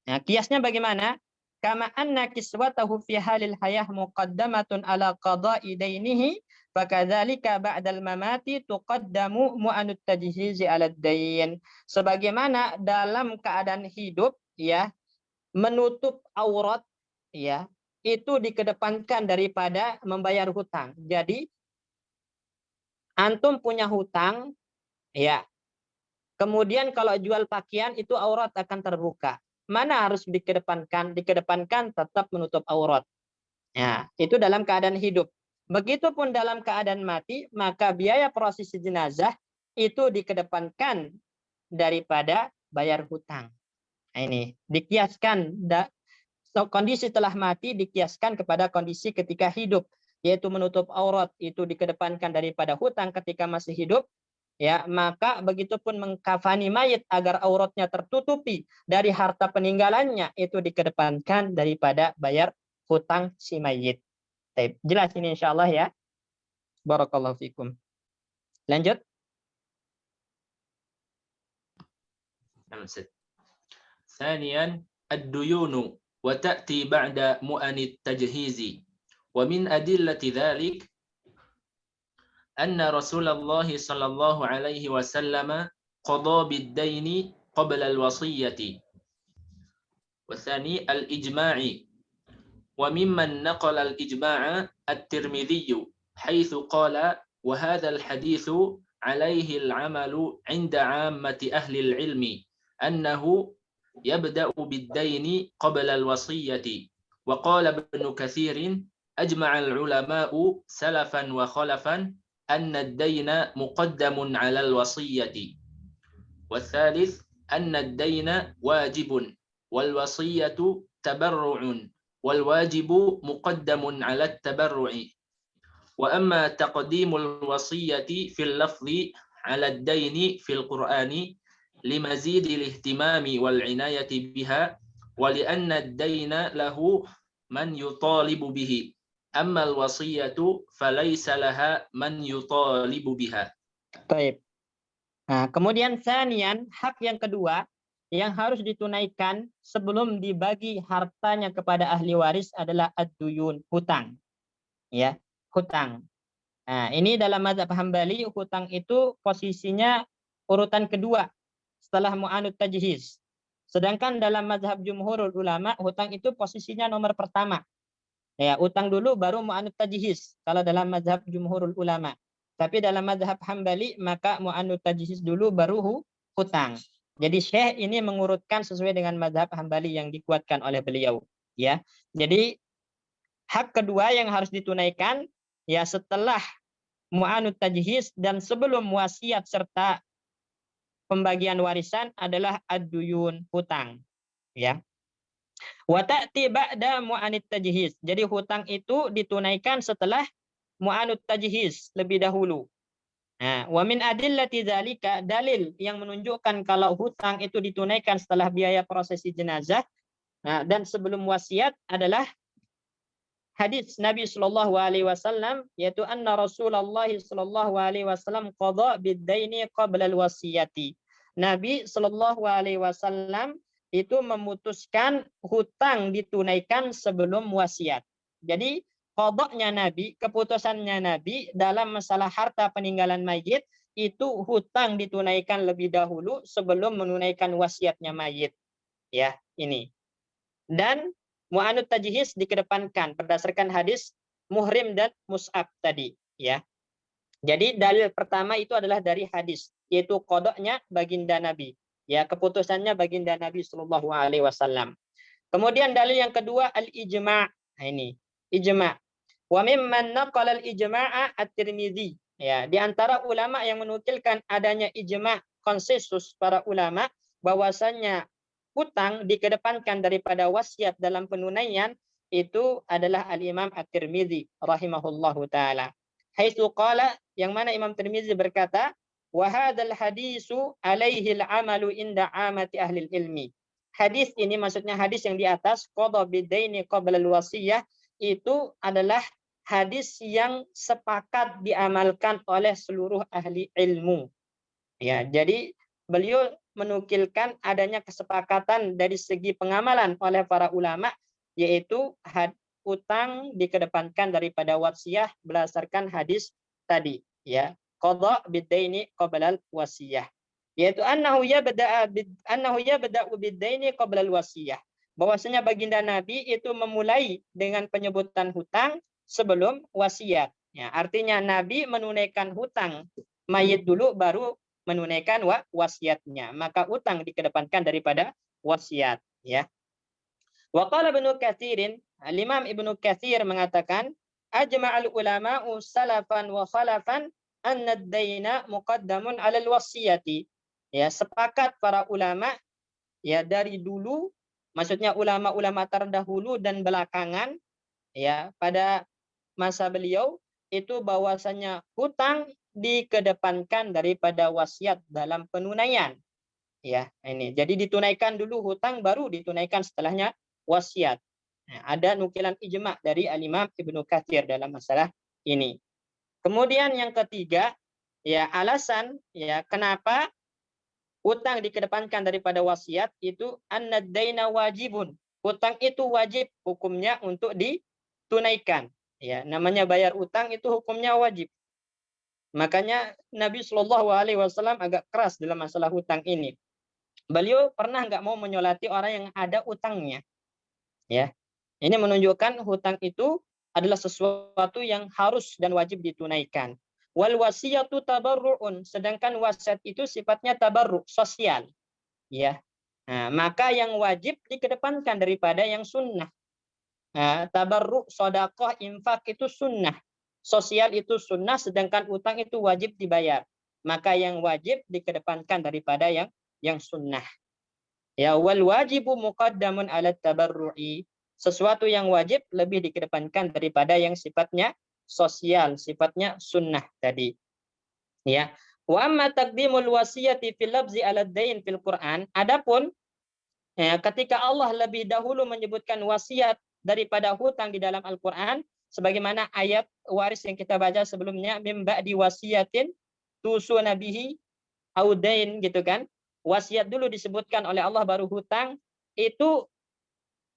Nah, qiyasnya bagaimana? Kama anna kiswatahu fi halil hayah muqaddamatun ala qada'i dainihi, fakadzalika ba'dal mamati tuqaddamu mu'anud tajhizi ala dain. Sebagaimana dalam keadaan hidup, ya, menutup aurat, ya, itu dikedepankan daripada membayar hutang. Jadi antum punya hutang, ya, kemudian kalau jual pakaian itu aurat akan terbuka. Mana harus dikedepankan? Dikedepankan tetap menutup aurat. Ya, itu dalam keadaan hidup. Begitupun dalam keadaan mati, maka biaya prosesi jenazah itu dikedepankan daripada bayar hutang. Nah, ini dikiaskan, kondisi telah mati dikiaskan kepada kondisi ketika hidup, yaitu menutup aurat itu dikedepankan daripada hutang ketika masih hidup. Ya, maka begitupun mengkafani mayit agar auratnya tertutupi dari harta peninggalannya itu dikedepankan daripada bayar hutang si mayit. Jelas ini insyaallah ya. Barakallahu fikum. Lanjut. ثانيا الديون وتأتي بعد مؤن التجهيز ومن أدلة ذلك أن رسول الله صلى الله عليه وسلم قضى بالدين قبل الوصية. والثاني الإجماع وممن نقل الإجماع الترمذي حيث قال وهذا الحديث عليه العمل عند عامة أهل العلم أنه يبدأ بالدين قبل الوصية. وقال ابن كثير أجمع العلماء سلفا وخلفا أن الدين مقدم على الوصية. والثالث أن الدين واجب والوصية تبرع والواجب مقدم على التبرع. وأما تقديم الوصية في اللفظ على الدين في القرآن لمزيد الاهتمام والعناية بها ولأن الدين له من يطالب به أما الوصية فليس لها من يطالب بها. Baik. Nah, kemudian sanian, hak yang kedua yang harus ditunaikan sebelum dibagi hartanya kepada ahli waris adalah ad-duyun, hutang. Ya. hutang. Nah, ini dalam mazhab Hambali hutang itu posisinya urutan kedua setelah mu'anud tajhiz. Sedangkan dalam mazhab jumhurul ulama hutang itu posisinya nomor pertama. Ya, utang dulu baru mu'anud tajhiz kalau dalam mazhab jumhurul ulama. Tapi dalam mazhab Hambali maka mu'anud tajhiz dulu baru hutang. Jadi Syekh ini mengurutkan sesuai dengan mazhab Hambali yang dikuatkan oleh beliau, ya. Jadi hak kedua yang harus ditunaikan ya setelah mu'anud tajhiz dan sebelum wasiat serta pembagian warisan adalah ad-duyun, hutang, ya. Wa ta'ti ba'da mu'anit tajhiz. Jadi hutang itu ditunaikan setelah mu'anut tajhiz lebih dahulu. Nah, wa min adillati dzalika, dalil yang menunjukkan kalau hutang itu ditunaikan setelah biaya prosesi jenazah, nah, dan sebelum wasiat adalah hadis Nabi Shallallahu alaihi wasallam, yaitu anna Rasulullah Shallallahu alaihi wasallam qada bid-daini qabla al-wasiyati. Nabi Shallallahu alaihi wasallam itu memutuskan hutang ditunaikan sebelum wasiat. Jadi qadanya Nabi, keputusannya Nabi dalam masalah harta peninggalan mayit itu hutang ditunaikan lebih dahulu sebelum menunaikan wasiatnya mayit. Ya, ini. Dan mu'anud tajhiz dikedepankan berdasarkan hadis Muhrim dan Mus'ab tadi, ya. Jadi dalil pertama itu adalah dari hadis, yaitu qadanya baginda Nabi. Ya, keputusannya baginda Nabi Shallallahu alaihi wasallam. Kemudian dalil yang kedua al-ijma'. Nah, ini ijma'. Wa mimman naqala al-ijma'a at-Tirmidzi. Ya, di antara ulama yang menukilkan adanya ijma', konsensus para ulama bahwasannya hutang dikedepankan daripada wasiat dalam penunaian itu adalah al-Imam at-Tirmidzi rahimahullahu taala. Haitsu qala, yang mana Imam Tirmidzi berkata, wa hadzal hadisu alaihi al-amalu inda amati ahli ilmi. Hadis ini maksudnya hadis yang di atas qada bidaini qabla al-wasiyah itu adalah hadis yang sepakat diamalkan oleh seluruh ahli ilmu. Ya, jadi beliau menukilkan adanya kesepakatan dari segi pengamalan oleh para ulama, yaitu utang dikedepankan daripada wasiyah berdasarkan hadis tadi, ya. Qada bidaini qabla al-wasiyah. Yaitu annahu yabda'u bidaini qabla al-wasiyah. Bahwasanya baginda Nabi itu memulai dengan penyebutan hutang sebelum wasiat. Ya, artinya Nabi menunaikan hutang mayit dulu baru menunaikan wasiatnya. Maka utang dikedepankan daripada wasiat, ya. Wa qala Ibnu Katsirin, Imam Ibnu Katsir mengatakan, ajma'al ulama'u salafan wa khalafan anna ad-daina muqaddamun 'alal wasiyati. Ya, sepakat para ulama ya dari dulu, maksudnya ulama-ulama terdahulu dan belakangan ya pada masa beliau itu bahwasanya hutang dikedepankan daripada wasiat dalam penunaian. Ya, ini. Jadi ditunaikan dulu hutang baru ditunaikan setelahnya wasiat. Nah, ada nukilan ijma' dari Al-Imam Ibnu Katsir dalam masalah ini. Kemudian yang ketiga, ya alasan ya kenapa hutang dikedepankan daripada wasiat itu annad-daina wajibun. Hutang itu wajib hukumnya untuk ditunaikan. Ya, namanya bayar utang itu hukumnya wajib. Makanya Nabi Shallallahu alaihi wasallam agak keras dalam masalah hutang ini. Beliau pernah nggak mau menyolati orang yang ada utangnya. Ya, ini menunjukkan hutang itu adalah sesuatu yang harus dan wajib ditunaikan. Wal wasiyatu tabarru'un, sedangkan wasiat itu sifatnya tabarru', sosial. Ya. Nah, maka yang wajib dikedepankan daripada yang sunnah. Nah, tabarru', sedekah, infak itu sunnah. Sosial itu sunnah, sedangkan utang itu wajib dibayar. Maka yang wajib dikedepankan daripada yang sunnah. Ya, wal wajibu muqaddamun 'ala tabarru'i. Sesuatu yang wajib lebih dikedepankan daripada yang sifatnya sosial, sifatnya sunnah tadi. Ya. Wa amma taqdimul wasiyati fil lafzi 'ala dain fil Qur'an, adapun ya, ketika Allah lebih dahulu menyebutkan wasiat daripada hutang di dalam Al-Qur'an, sebagaimana ayat waris yang kita baca sebelumnya, mim ba'di wasiyatin tusuna bihi au dain, gitu kan. Wasiat dulu disebutkan oleh Allah baru hutang. Itu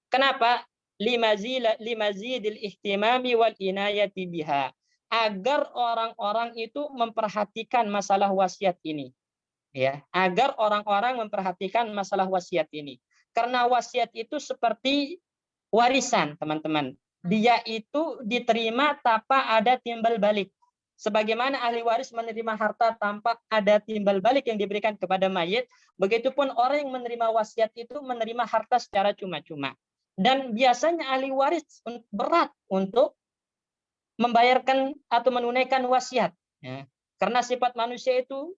kenapa? Limazidil ihtimami wal inayati biha. agar orang-orang itu memperhatikan masalah wasiat ini. Ya, agar orang-orang memperhatikan masalah wasiat ini. Karena wasiat itu seperti warisan, teman-teman. Dia itu diterima tanpa ada timbal balik. Sebagaimana ahli waris menerima harta tanpa ada timbal balik yang diberikan kepada mayit, begitupun orang yang menerima wasiat itu menerima harta secara cuma-cuma. Dan biasanya ahli waris berat untuk membayarkan atau menunaikan wasiat. Ya. Karena sifat manusia itu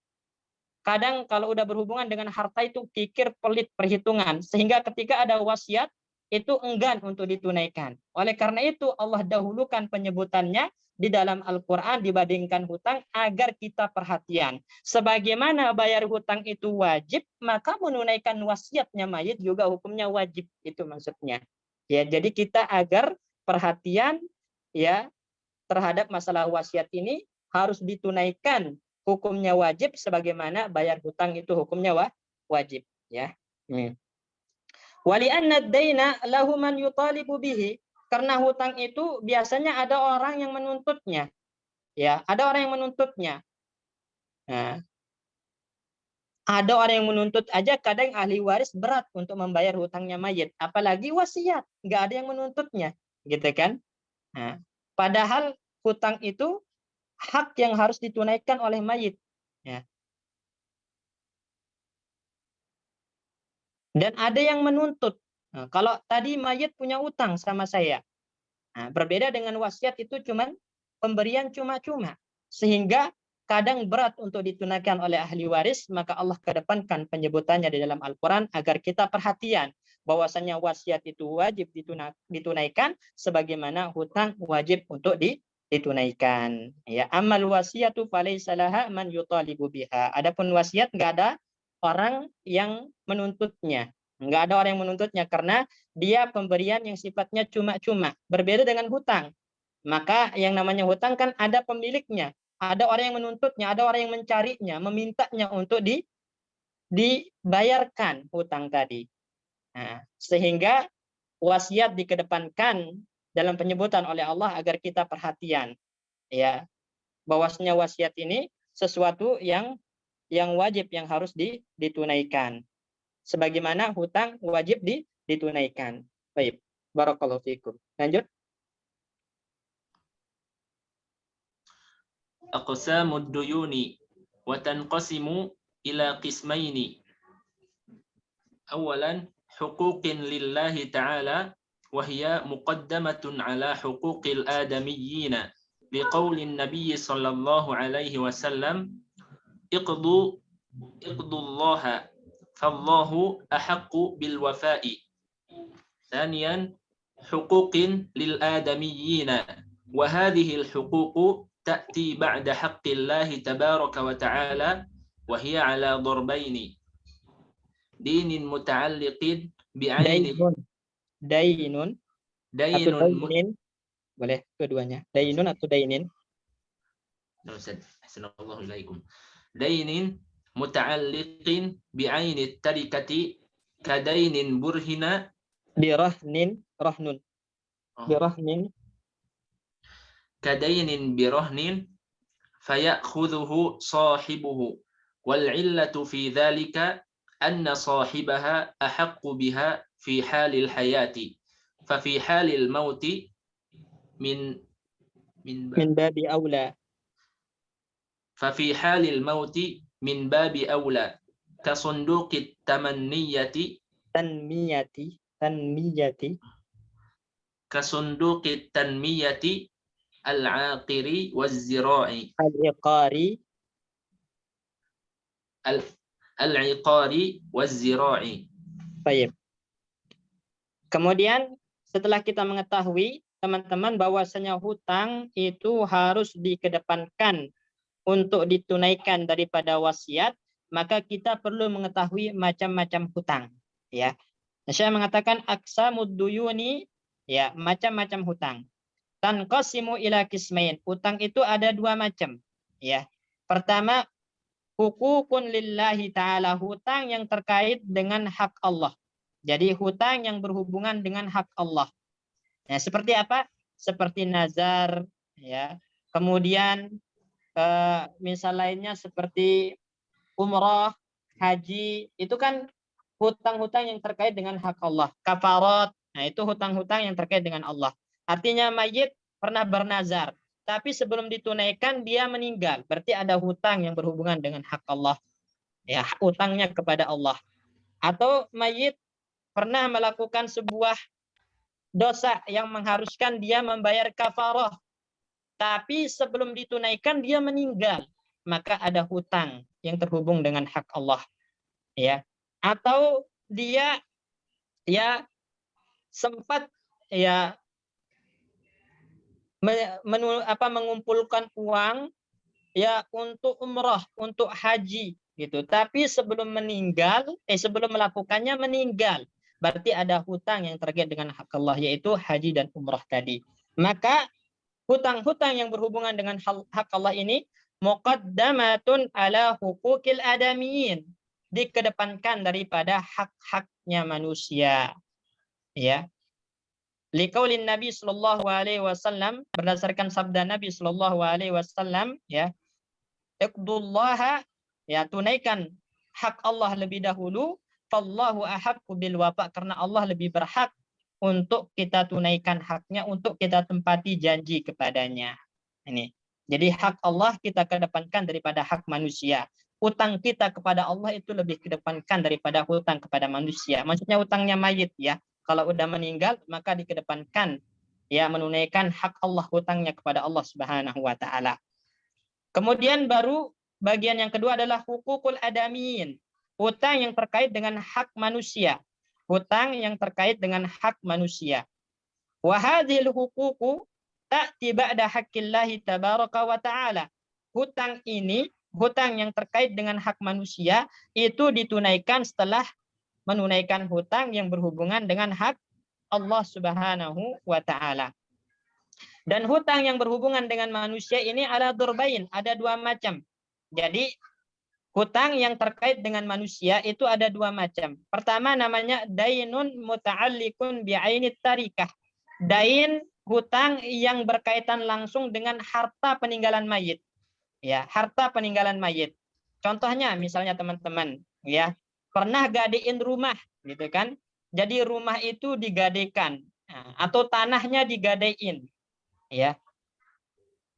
kadang kalau udah berhubungan dengan harta itu pikir pelit perhitungan. Sehingga ketika ada wasiat, itu enggan untuk ditunaikan. Oleh karena itu Allah dahulukan penyebutannya di dalam Al-Quran dibandingkan hutang agar kita perhatian. Sebagaimana bayar hutang itu wajib, maka menunaikan wasiatnya mayit juga hukumnya wajib. Itu maksudnya. Ya, jadi kita agar perhatian ya terhadap masalah wasiat ini harus ditunaikan, hukumnya wajib sebagaimana bayar hutang itu hukumnya wajib ya. Wali anna ad-daina lahu man yutalibu bihi, karena hutang itu biasanya ada orang yang menuntutnya. Ya, ada orang yang menuntutnya. Nah, ada orang yang menuntut aja kadang ahli waris berat untuk membayar hutangnya mayit, apalagi wasiat, nggak ada yang menuntutnya, gitu kan? Nah, padahal hutang itu hak yang harus ditunaikan oleh mayit. Ya. Dan ada yang menuntut. Nah, kalau tadi mayit punya utang sama saya, nah, berbeda dengan wasiat itu cuman pemberian cuma-cuma. Sehingga kadang berat untuk ditunaikan oleh ahli waris, maka Allah kedepankan penyebutannya di dalam Al-Quran agar kita perhatian bahwasanya wasiat itu wajib ditunaikan sebagaimana hutang wajib untuk ditunaikan. Ya, amal wasiatu falaysa laha man yutalibu biha. Adapun wasiat nggak ada orang yang menuntutnya. Nggak ada orang yang menuntutnya karena dia pemberian yang sifatnya cuma-cuma. Berbeda dengan hutang. Maka yang namanya hutang kan ada pemiliknya. Ada orang yang menuntutnya, ada orang yang mencarinya, memintanya untuk dibayarkan hutang tadi. Nah, sehingga wasiat dikedepankan dalam penyebutan oleh Allah agar kita perhatian. Ya, bahwasanya wasiat ini sesuatu yang wajib yang harus ditunaikan. Sebagaimana hutang wajib ditunaikan. Baik, barakallahu fikum. Lanjut. Aqsamud duyuni wa tanqasimu ila qismaini. Awalan huquqin lillahi ta'ala wa hiya muqaddamatun ala huquqil adamiyyin liqauli an-nabiy sallallahu alaihi wasallam iqdu Allah fallahu ahaqqu bil wafa'i. Thaniyan huquqin lil adamiyyin wa hadhihi al huquq ta'ti ba'da haqqillahi tabaraka wa ta'ala wa hiya ala darbaini dinin muta'alliqin bi'aini dainun boleh keduanya, dainun atau dainin. Assalamualaikum alaikum. Dainin muta'alliqin bi'aini tarikati kadainin burhina birahnin kadainin birahnin fayakhudhuhu sahibuhu wal illatu fi dhalika anna sahibaha ahaqqu biha fi halil hayati fa fi halil mauti min babi aula fa fi halil mauti min babi aula ka sunduqit tanmiyati ka sunduqit tanmiyati al-aqiri waz-zira'i al-iqari waz-zira'i. Baik. Kemudian setelah kita mengetahui teman-teman bahwasanya hutang itu harus dikedepankan untuk ditunaikan daripada wasiat, maka kita perlu mengetahui macam-macam hutang, ya. Nah, saya mengatakan aqsamud duyuni, ya, macam-macam hutang. Tanqasimu ila qismain. Hutang itu ada dua macam, ya. Pertama, hukukun lillahi ta'ala, hutang yang terkait dengan hak Allah. Jadi hutang yang berhubungan dengan hak Allah. Nah, seperti apa? Seperti nazar, ya. kemudian misal lainnya seperti umrah, haji, itu kan hutang-hutang yang terkait dengan hak Allah. Kafarat, nah itu hutang-hutang yang terkait dengan Allah. Artinya mayit pernah bernazar, tapi sebelum ditunaikan dia meninggal, berarti ada hutang yang berhubungan dengan hak Allah. Ya, hutangnya kepada Allah. Atau mayit pernah melakukan sebuah dosa yang mengharuskan dia membayar kafarah, tapi sebelum ditunaikan dia meninggal, maka ada hutang yang terhubung dengan hak Allah, ya. Atau dia sempat mengumpulkan uang untuk umrah, untuk haji gitu, tapi sebelum melakukannya meninggal, berarti ada hutang yang terkait dengan hak Allah, yaitu haji dan umrah tadi. Maka hutang-hutang yang berhubungan dengan hak Allah ini muqaddamatun ala hukukil adamiyin, dikedepankan daripada hak-haknya manusia, ya. Liqaulin Nabi sallallahu alaihi wasallam, berdasarkan sabda Nabi sallallahu alaihi wasallam, ya, iqdullaha, ya, tunaikan hak Allah lebih dahulu, fallahu ahaqqu bil wafa, karena Allah lebih berhak untuk kita tunaikan haknya, untuk kita tempati janji kepadanya. Ini. Jadi hak Allah kita kedepankan daripada hak manusia. Hutang kita kepada Allah itu lebih kedepankan daripada hutang kepada manusia. Maksudnya hutangnya mayit, ya. Kalau udah meninggal maka dikedepankan, ya, menunaikan hak Allah, hutangnya kepada Allah Subhanahu wa taala. Kemudian baru bagian yang kedua adalah hukukul adamiyin, hutang yang terkait dengan hak manusia. Hutang yang terkait dengan hak manusia. Wa hadhil huququ ta'ti ba'da haqqillahi tabaraka wa ta'ala. Hutang ini, hutang yang terkait dengan hak manusia itu ditunaikan setelah menunaikan hutang yang berhubungan dengan hak Allah Subhanahu wa taala. Dan hutang yang berhubungan dengan manusia ini ala durbain, ada dua macam. Jadi hutang yang terkait dengan manusia itu ada dua macam. Pertama namanya dainun muta'alliqun bi'ainit tarikah. Dain, hutang yang berkaitan langsung dengan harta peninggalan mayit. Ya, harta peninggalan mayit. Contohnya misalnya teman-teman, ya, pernah gadein rumah gitu kan. Jadi rumah itu digadekan, atau tanahnya digadein, ya.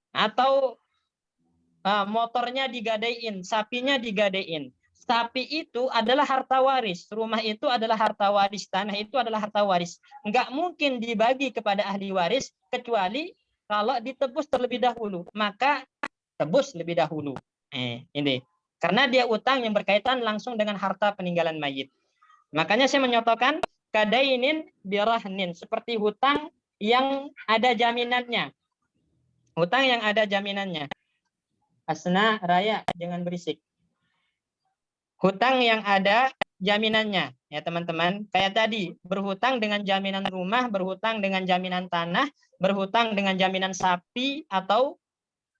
Atau motornya digadein, sapinya digadein. Sapi itu adalah harta waris, rumah itu adalah harta waris, tanah itu adalah harta waris. Enggak mungkin dibagi kepada ahli waris kecuali kalau ditebus terlebih dahulu. Maka tebus lebih dahulu. Ini. Karena dia utang yang berkaitan langsung dengan harta peninggalan mayit. Makanya saya menyatakan kadainin birahnin, seperti hutang yang ada jaminannya. Hutang yang ada jaminannya. Asna, Raya, jangan berisik. Hutang yang ada jaminannya, ya teman-teman. Kayak tadi, berhutang dengan jaminan rumah, berhutang dengan jaminan tanah, berhutang dengan jaminan sapi atau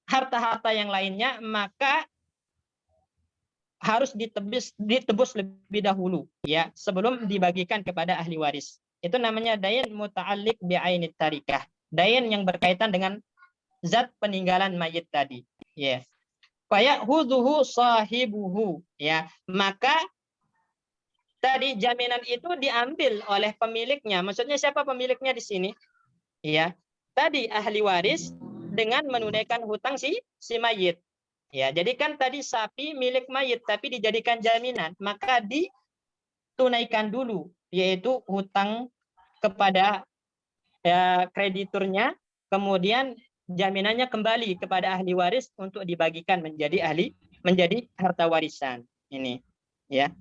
harta-harta yang lainnya, maka harus ditebus lebih dahulu, ya, sebelum dibagikan kepada ahli waris. Itu namanya dain muta'alliq bi'ainit tarikah. Dain yang berkaitan dengan zat peninggalan mayit tadi, ya. Faya huduhu sahibuhu, ya, maka tadi jaminan itu diambil oleh pemiliknya. Maksudnya siapa pemiliknya di sini? Ya, tadi ahli waris dengan menunaikan hutang si mayit. Ya, jadi kan tadi sapi milik mayit tapi dijadikan jaminan, maka ditunaikan dulu, yaitu hutang kepada krediturnya, kemudian jaminannya kembali kepada ahli waris untuk dibagikan menjadi harta warisan. Ini, ya.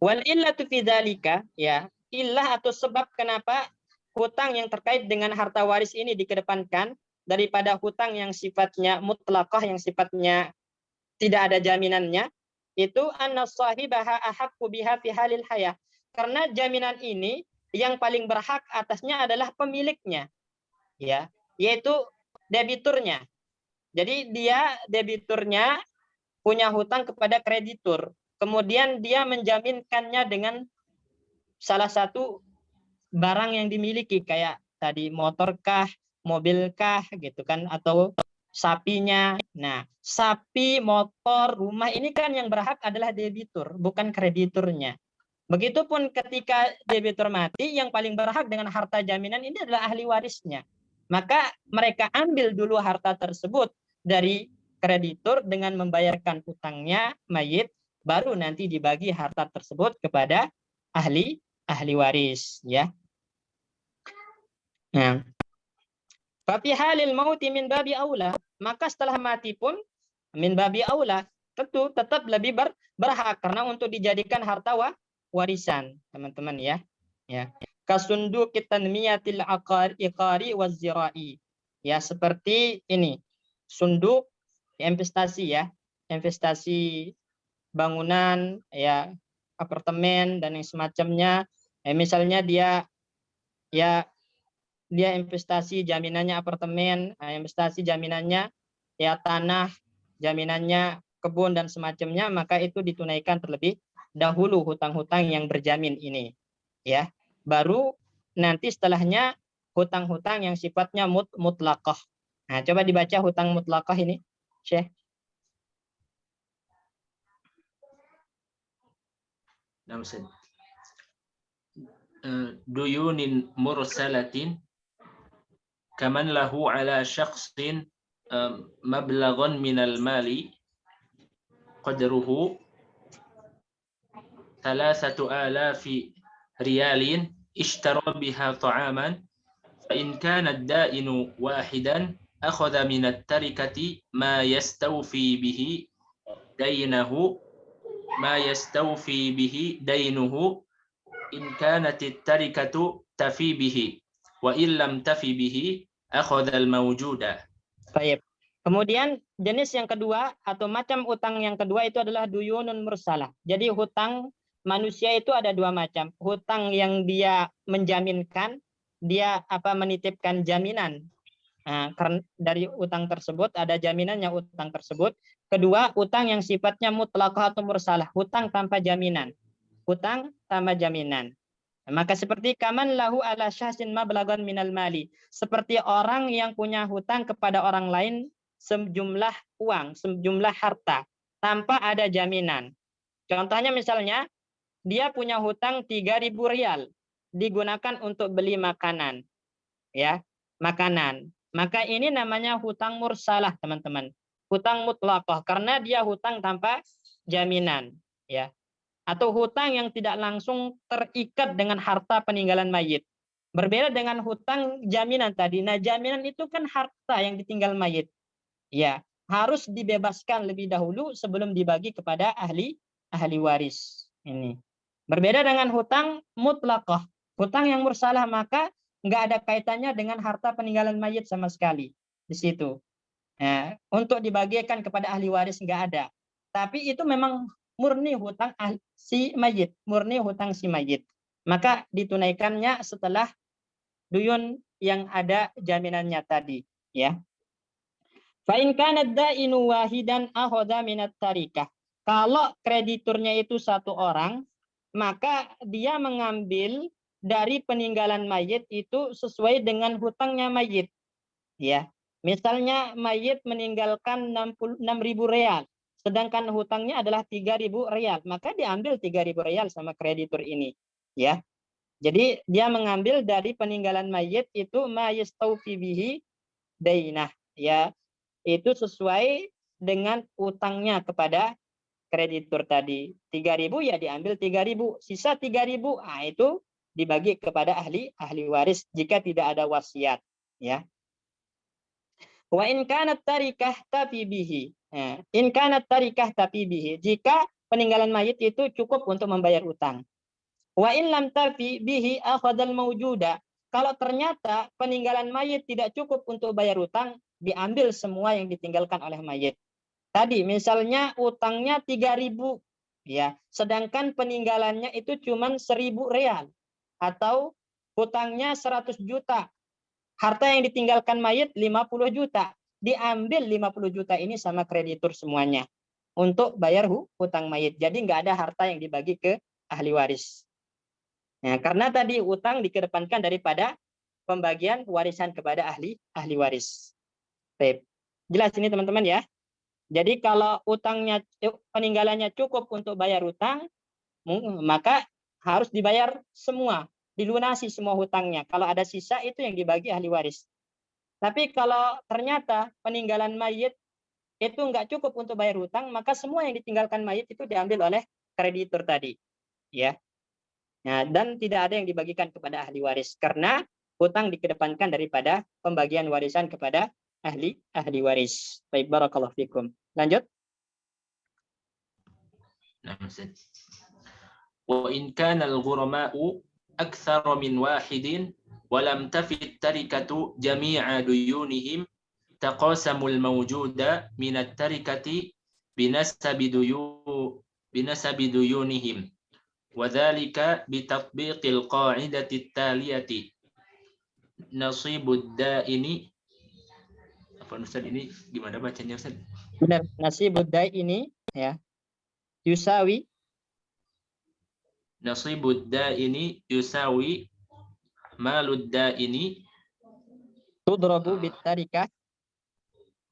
Wal illatu fi dzalika, ya, illah atau sebab kenapa hutang yang terkait dengan harta waris ini dikedepankan daripada hutang yang sifatnya mutlaqah, yang sifatnya tidak ada jaminannya, itu anna sahibaha ahaqqu biha fi halil hayah. Karena jaminan ini yang paling berhak atasnya adalah pemiliknya, ya, yaitu debiturnya. Jadi dia debiturnya punya hutang kepada kreditur, kemudian dia menjaminkannya dengan salah satu barang yang dimiliki, kayak tadi motorkah, mobilkah gitu kan, atau sapinya. Nah, sapi, motor, rumah ini kan yang berhak adalah debitur, bukan krediturnya. Begitupun ketika debitur mati, yang paling berhak dengan harta jaminan ini adalah ahli warisnya. Maka mereka ambil dulu harta tersebut dari kreditur dengan membayarkan utangnya mayit, baru nanti dibagi harta tersebut kepada ahli waris, ya. Nah, tapi halil mauti min babi aula, maka setelah mati pun min babi aula, tentu tetap lebih berhak karena untuk dijadikan harta warisan, teman-teman, ya. Ya. Kasunduk tanmiyatil iqari wazirai. Ya, seperti ini. Sunduk investasi, ya. Investasi bangunan, ya, apartemen dan yang semacamnya. Misalnya dia investasi jaminannya apartemen, investasi jaminannya ya tanah, jaminannya kebun dan semacamnya, maka itu ditunaikan terlebih dahulu hutang-hutang yang berjamin ini, ya. Baru nanti setelahnya hutang-hutang yang sifatnya mutlaqah. Nah, coba dibaca hutang mutlaqah ini, Syekh. Duyunin mursalatin kaman lahu ala syakhsin mablagan minal mali qadruhu 3,000 riyalin ishtara biha ta'aman fa in kana ad-da'inu wahidan akhadha min at-tarikati ma yastawfi bihi daynahu in kanat at-tarikatu tafi bihi wa in lam tafi bihi akhadha al-mawjuda. Baik. Kemudian jenis yang kedua atau macam utang yang kedua itu adalah duyunun mursalah. Jadi hutang manusia itu ada dua macam. Hutang yang dia menjaminkan, dia menitipkan jaminan. Nah, karena dari utang tersebut ada jaminannya utang tersebut. Kedua, utang yang sifatnya mutlaqah atau mursalah, hutang tanpa jaminan. Hutang tanpa jaminan. Maka seperti kaman lahu ala syahsin mablagan minal mali, seperti orang yang punya hutang kepada orang lain sejumlah uang, sejumlah harta tanpa ada jaminan. Contohnya misalnya dia punya hutang 3.000 rial digunakan untuk beli makanan, ya, makanan. Maka ini namanya hutang mursalah, teman-teman. Hutang mutlaqah karena dia hutang tanpa jaminan, ya. Atau hutang yang tidak langsung terikat dengan harta peninggalan mayit. Berbeda dengan hutang jaminan tadi. Nah, jaminan itu kan harta yang ditinggal mayit. Ya, harus dibebaskan lebih dahulu sebelum dibagi kepada ahli waris. Ini. Berbeda dengan hutang mutlaqah. Hutang yang mursalah maka nggak ada kaitannya dengan harta peninggalan mayit sama sekali di situ. Nah, untuk dibagikan kepada ahli waris nggak ada. Tapi itu memang murni hutang si mayit, murni hutang si mayit. Maka ditunaikannya setelah duyun yang ada jaminannya tadi, ya. Fa in kana ad-da'inu wahidan akhadha min at-tarikah. Kalau krediturnya itu satu orang, maka dia mengambil dari peninggalan mayit itu sesuai dengan hutangnya mayit, ya. Misalnya mayit meninggalkan 6.000 real, sedangkan hutangnya adalah 3.000 real, maka diambil 3.000 real sama kreditur ini, ya. Jadi dia mengambil dari peninggalan mayit itu ma yastaufi bihi dainah, ya. Itu sesuai dengan utangnya kepada kreditur tadi. 3.000 ya diambil 3.000, sisa 3.000 itu dibagi kepada ahli waris jika tidak ada wasiat, ya. Wa in kanat tarikah tapi bihi. In kanat tarikah tapi bihi. Jika peninggalan mayit itu cukup untuk membayar utang. Wa in lam tapi bihi akhadal mawjuda. Kalau ternyata peninggalan mayit tidak cukup untuk bayar utang, diambil semua yang ditinggalkan oleh mayit. Tadi misalnya utangnya 3.000, ya, sedangkan peninggalannya itu cuma 1.000 real atau hutangnya 100 juta. Harta yang ditinggalkan mayit 50 juta. Diambil 50 juta ini sama kreditur semuanya untuk bayar hutang mayit. Jadi nggak ada harta yang dibagi ke ahli waris. Nah, karena tadi utang dikedepankan daripada pembagian warisan kepada ahli waris. Baik. Jelas ini teman-teman ya. Jadi kalau peninggalannya cukup untuk bayar hutang, maka harus dibayar semua, dilunasi semua hutangnya. Kalau ada sisa itu yang dibagi ahli waris. Tapi kalau ternyata peninggalan mayit itu nggak cukup untuk bayar hutang, maka semua yang ditinggalkan mayit itu diambil oleh kreditur tadi, ya. Nah, dan tidak ada yang dibagikan kepada ahli waris karena hutang dikedepankan daripada pembagian warisan kepada ahli waris. Baik, barakallahu fikum. Lanjut. نعم أستاذ. وإن كان الغرماء أكثر من واحد ولم تفي التركة جميع ديونهم تقاسموا الموجود من التركة بنسب ديونهم وذلك بتطبيق القاعدة التالية نصيب الدائن. Apa Ustaz ini gimana bacanya Ustaz? Benar, nasibud daini ya. Yusawi Nasibud daini yusawi malud daini tudrabu bitarikah,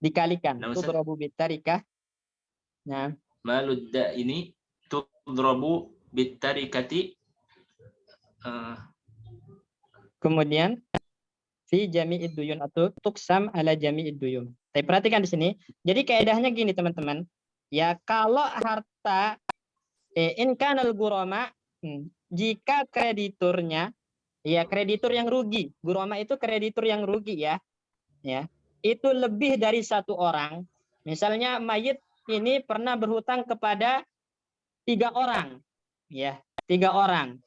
dikalikan. Nah, Ustaz. Tudrabu bitarikah. Nah, malud daini tudrabu bitarikati. Kemudian fi jami'id duyun atau tuksam ala jami'id duyun. Tapi perhatikan di sini. Jadi kaidahnya gini teman-teman. Ya kalau harta in kanal gurama, jika krediturnya, ya kreditur yang rugi. Gurama itu kreditur yang rugi ya. Ya. Itu lebih dari satu orang. Misalnya mayit ini pernah berhutang kepada 3 orang. Ya, 3 orang.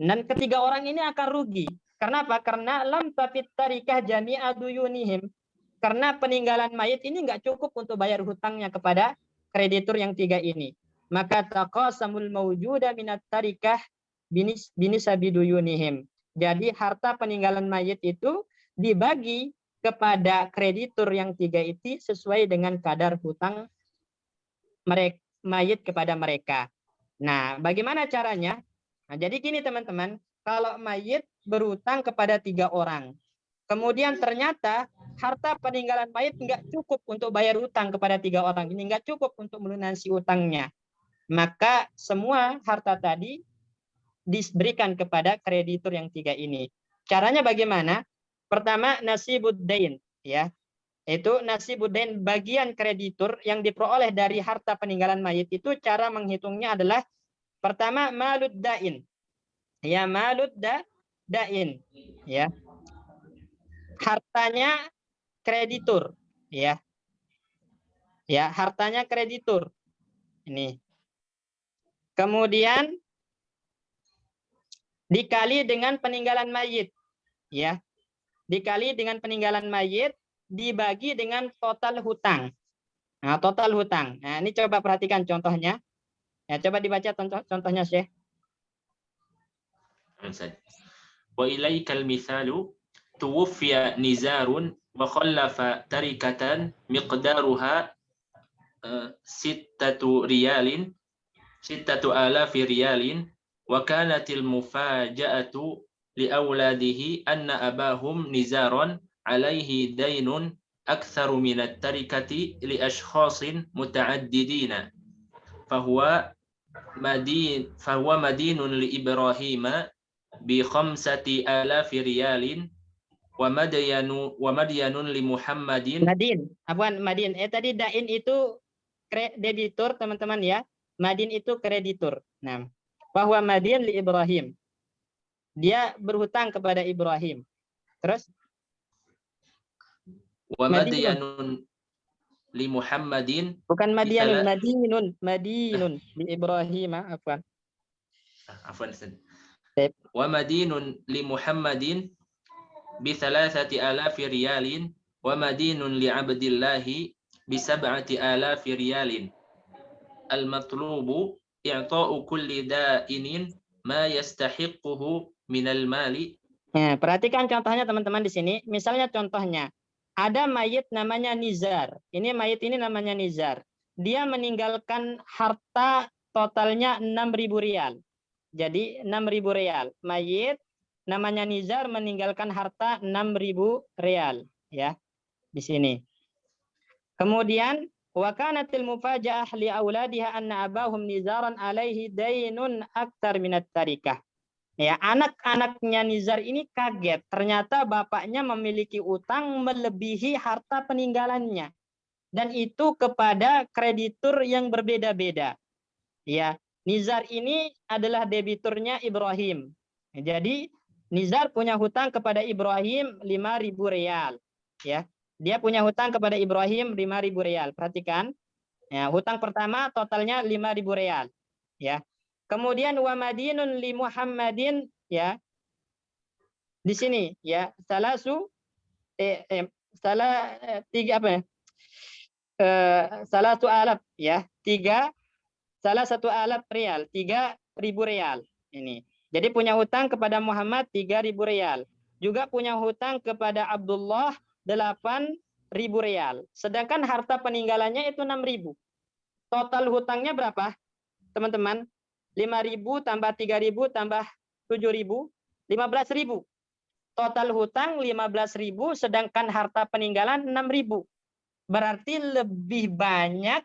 Dan ketiga orang ini akan rugi. Karena apa? Karena lam tafit tarikah jami'a duyunihim. Karena peninggalan mayit ini nggak cukup untuk bayar hutangnya kepada kreditur yang 3 ini. Maka taqasamul mawjuda minat tarikah binisabi duyunihim. Jadi harta peninggalan mayit itu dibagi kepada kreditur yang 3 itu sesuai dengan kadar hutang mayit kepada mereka. Nah, bagaimana caranya? Nah, jadi gini teman-teman, kalau mayit berutang kepada 3 orang, kemudian ternyata harta peninggalan mayit nggak cukup untuk bayar utang kepada 3 orang ini, nggak cukup untuk melunasi utangnya, maka semua harta tadi diberikan kepada kreditur yang 3 ini. Caranya bagaimana? Pertama, nasibud dain, ya. Itu nasibuddin, bagian kreditur yang diperoleh dari harta peninggalan mayit itu cara menghitungnya adalah pertama malud dain. Ya, malud dain. Ya. Hartanya kreditur, ya. Ya, hartanya kreditur. Ini. Kemudian dikali dengan peninggalan mayit, ya. Dikali dengan peninggalan mayit dibagi dengan total hutang. Nah, total hutang. Nah, ini coba perhatikan contohnya. Ya, coba dibaca contohnya, Syekh. Wa ilaikal mithalu tuwfiya nizarun wa khallafa tarikatan miqdaruha 6 riyalin 6,000 riyalin wa kanatil mufaja'atu li awladihi anna abahum nizaran alaihi dainun aktsaru min at-tarikati li ashkhasin muta'addidina fahuwa madinun li Ibrahim bi 5,000 riyalin wa madyanun li Muhammadin. Madin. Tadi dain itu kreditur teman-teman ya. Madin itu kreditur. Nah, bahwa madin li Ibrahim. Dia berhutang kepada Ibrahim. Terus wa madyanun li Muhammadin. Bukan madinun li Ibrahim, afwan. Afwan. Wa madinun li Muhammadin bi 3,000 riyalin wa madinun li Abdillahi bi 7,000 riyalin. Al-matlubu i'ta'u kulli da'inin ma yastahiquhu minal mali. Nah, perhatikan contohnya teman-teman di sini. Misalnya contohnya, ada mayit namanya Nizar. Ini mayit ini namanya Nizar. Dia meninggalkan harta totalnya 6.000 rial. Jadi 6.000 rial. Mayit namanya Nizar meninggalkan harta 6.000 rial, ya. Di sini. Kemudian wa kanatil mufaja'ah li auladiha anna abahum nizaran alaihi dainun aktar minat tarikah. Ya, anak-anaknya Nizar ini kaget. Ternyata bapaknya memiliki utang melebihi harta peninggalannya. Dan itu kepada kreditur yang berbeda-beda. Ya, Nizar ini adalah debiturnya Ibrahim. Jadi Nizar punya hutang kepada Ibrahim 5.000 real. Ya, dia punya hutang kepada Ibrahim 5.000 real. Perhatikan. Ya, hutang pertama totalnya 5.000 real. Ya. Kemudian wa madinun li Muhammadin, ya. Di sini ya, tiga apa ya? Salah satu alaf ya, salah satu alaf real, 3.000 real ini. Jadi punya hutang kepada Muhammad 3.000 real. Juga punya hutang kepada Abdullah 8.000 real. Sedangkan harta peninggalannya itu 6.000. Total hutangnya berapa, teman-teman? 5.000 tambah 3.000 tambah 7.000, 15.000. Total hutang 15.000, sedangkan harta peninggalan 6.000. Berarti lebih banyak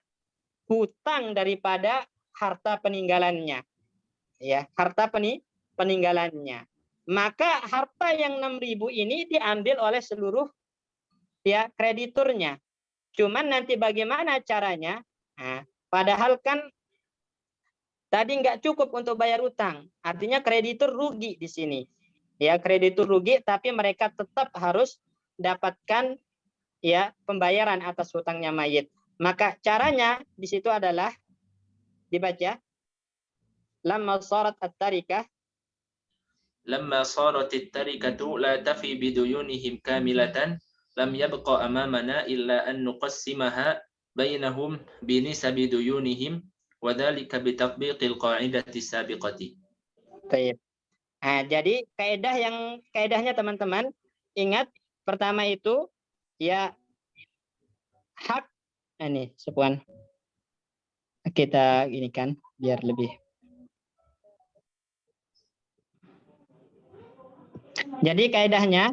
hutang daripada harta peninggalannya. Ya, harta peninggalannya. Maka harta yang 6.000 ini diambil oleh seluruh ya krediturnya. Cuman nanti bagaimana caranya? Nah, padahal kan tadi nggak cukup untuk bayar utang. Artinya kreditur rugi di sini. Ya, kreditur rugi, tapi mereka tetap harus dapatkan ya pembayaran atas hutangnya mayit. Maka caranya di situ adalah dibaca lamma sarat at-tarikah. Lamma sarat at-tarikatu la tafi biduyunihim kamilatan lam yabqa amamana illa an nuqassimaha bainahum binisabi duyunihim wadhalika bitatbiqil qa'idati sabiqati. Baik. Nah, jadi kaedahnya teman-teman ingat pertama itu ya hak ini sepuan kita ini kan biar lebih. Jadi kaedahnya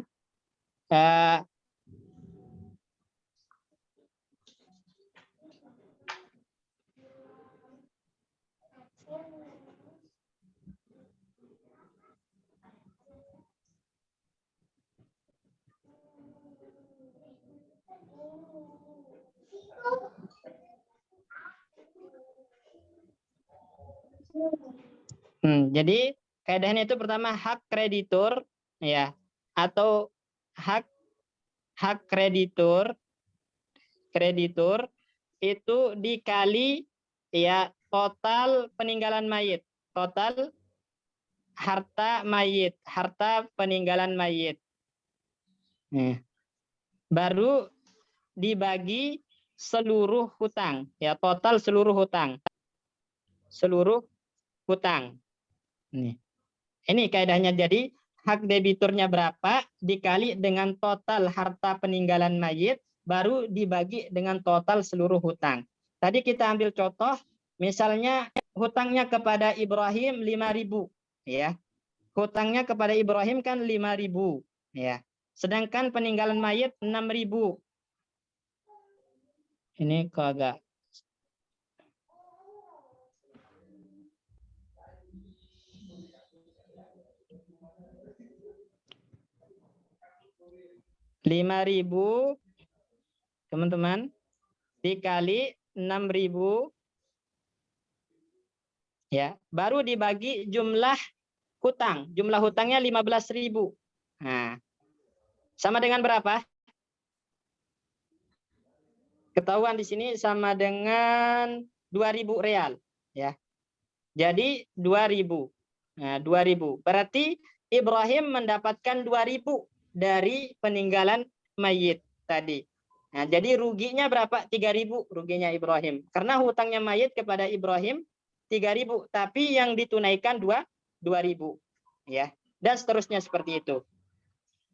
jadi kaedahnya itu pertama hak kreditur ya atau hak kreditur itu dikali ya total peninggalan mayit, total harta mayit, harta peninggalan mayit. Baru dibagi seluruh hutang, ya total seluruh hutang. Seluruh hutang. Ini kaidahnya, jadi hak debiturnya berapa dikali dengan total harta peninggalan mayit baru dibagi dengan total seluruh hutang. Tadi kita ambil contoh misalnya hutangnya kepada Ibrahim 5.000 ya. Hutangnya kepada Ibrahim kan 5.000 ya. Sedangkan peninggalan mayit 6.000. Ini kok agak Rp5.000 teman-teman dikali 6.000 ya, baru dibagi jumlah hutang. Jumlah hutangnya 15.000. Nah, sama dengan berapa? Ketahuan di sini sama dengan 2.000 real ya. Jadi 2.000. Nah, 2.000. Berarti Ibrahim mendapatkan 2.000 dari peninggalan mayit tadi. Nah, jadi ruginya berapa? 3.000 ruginya Ibrahim. Karena hutangnya mayit kepada Ibrahim 3.000, tapi yang ditunaikan 2.000 ya. Dan seterusnya seperti itu.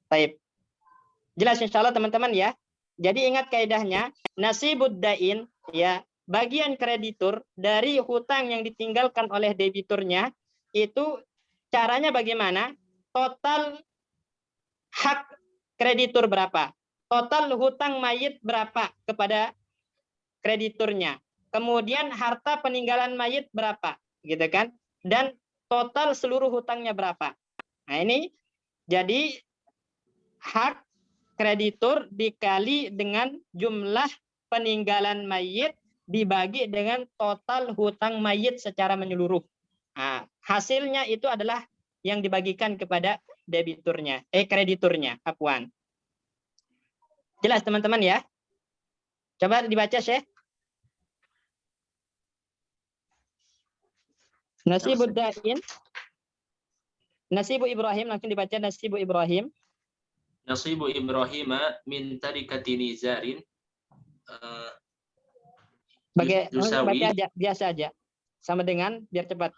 Baik. Jelas insyaallah teman-teman ya. Jadi ingat kaidahnya, nasibud dain ya, bagian kreditur dari hutang yang ditinggalkan oleh debiturnya itu caranya bagaimana? Total hak kreditur berapa? Total hutang mayit berapa kepada krediturnya. Kemudian harta peninggalan mayit berapa, gitu kan? Dan total seluruh hutangnya berapa. Nah, ini jadi hak kreditur dikali dengan jumlah peninggalan mayit dibagi dengan total hutang mayit secara menyeluruh. Nah, hasilnya itu adalah yang dibagikan kepada debiturnya, krediturnya, afwan. Jelas teman-teman ya? Coba dibaca, Syekh. Nasibud dain. Nasibu Ibrahim, langsung dibaca Nasibu Ibrahim. Nasibu Ibrahim min tarikati nizarin Baca aja, biasa aja. Sama dengan, biar cepat.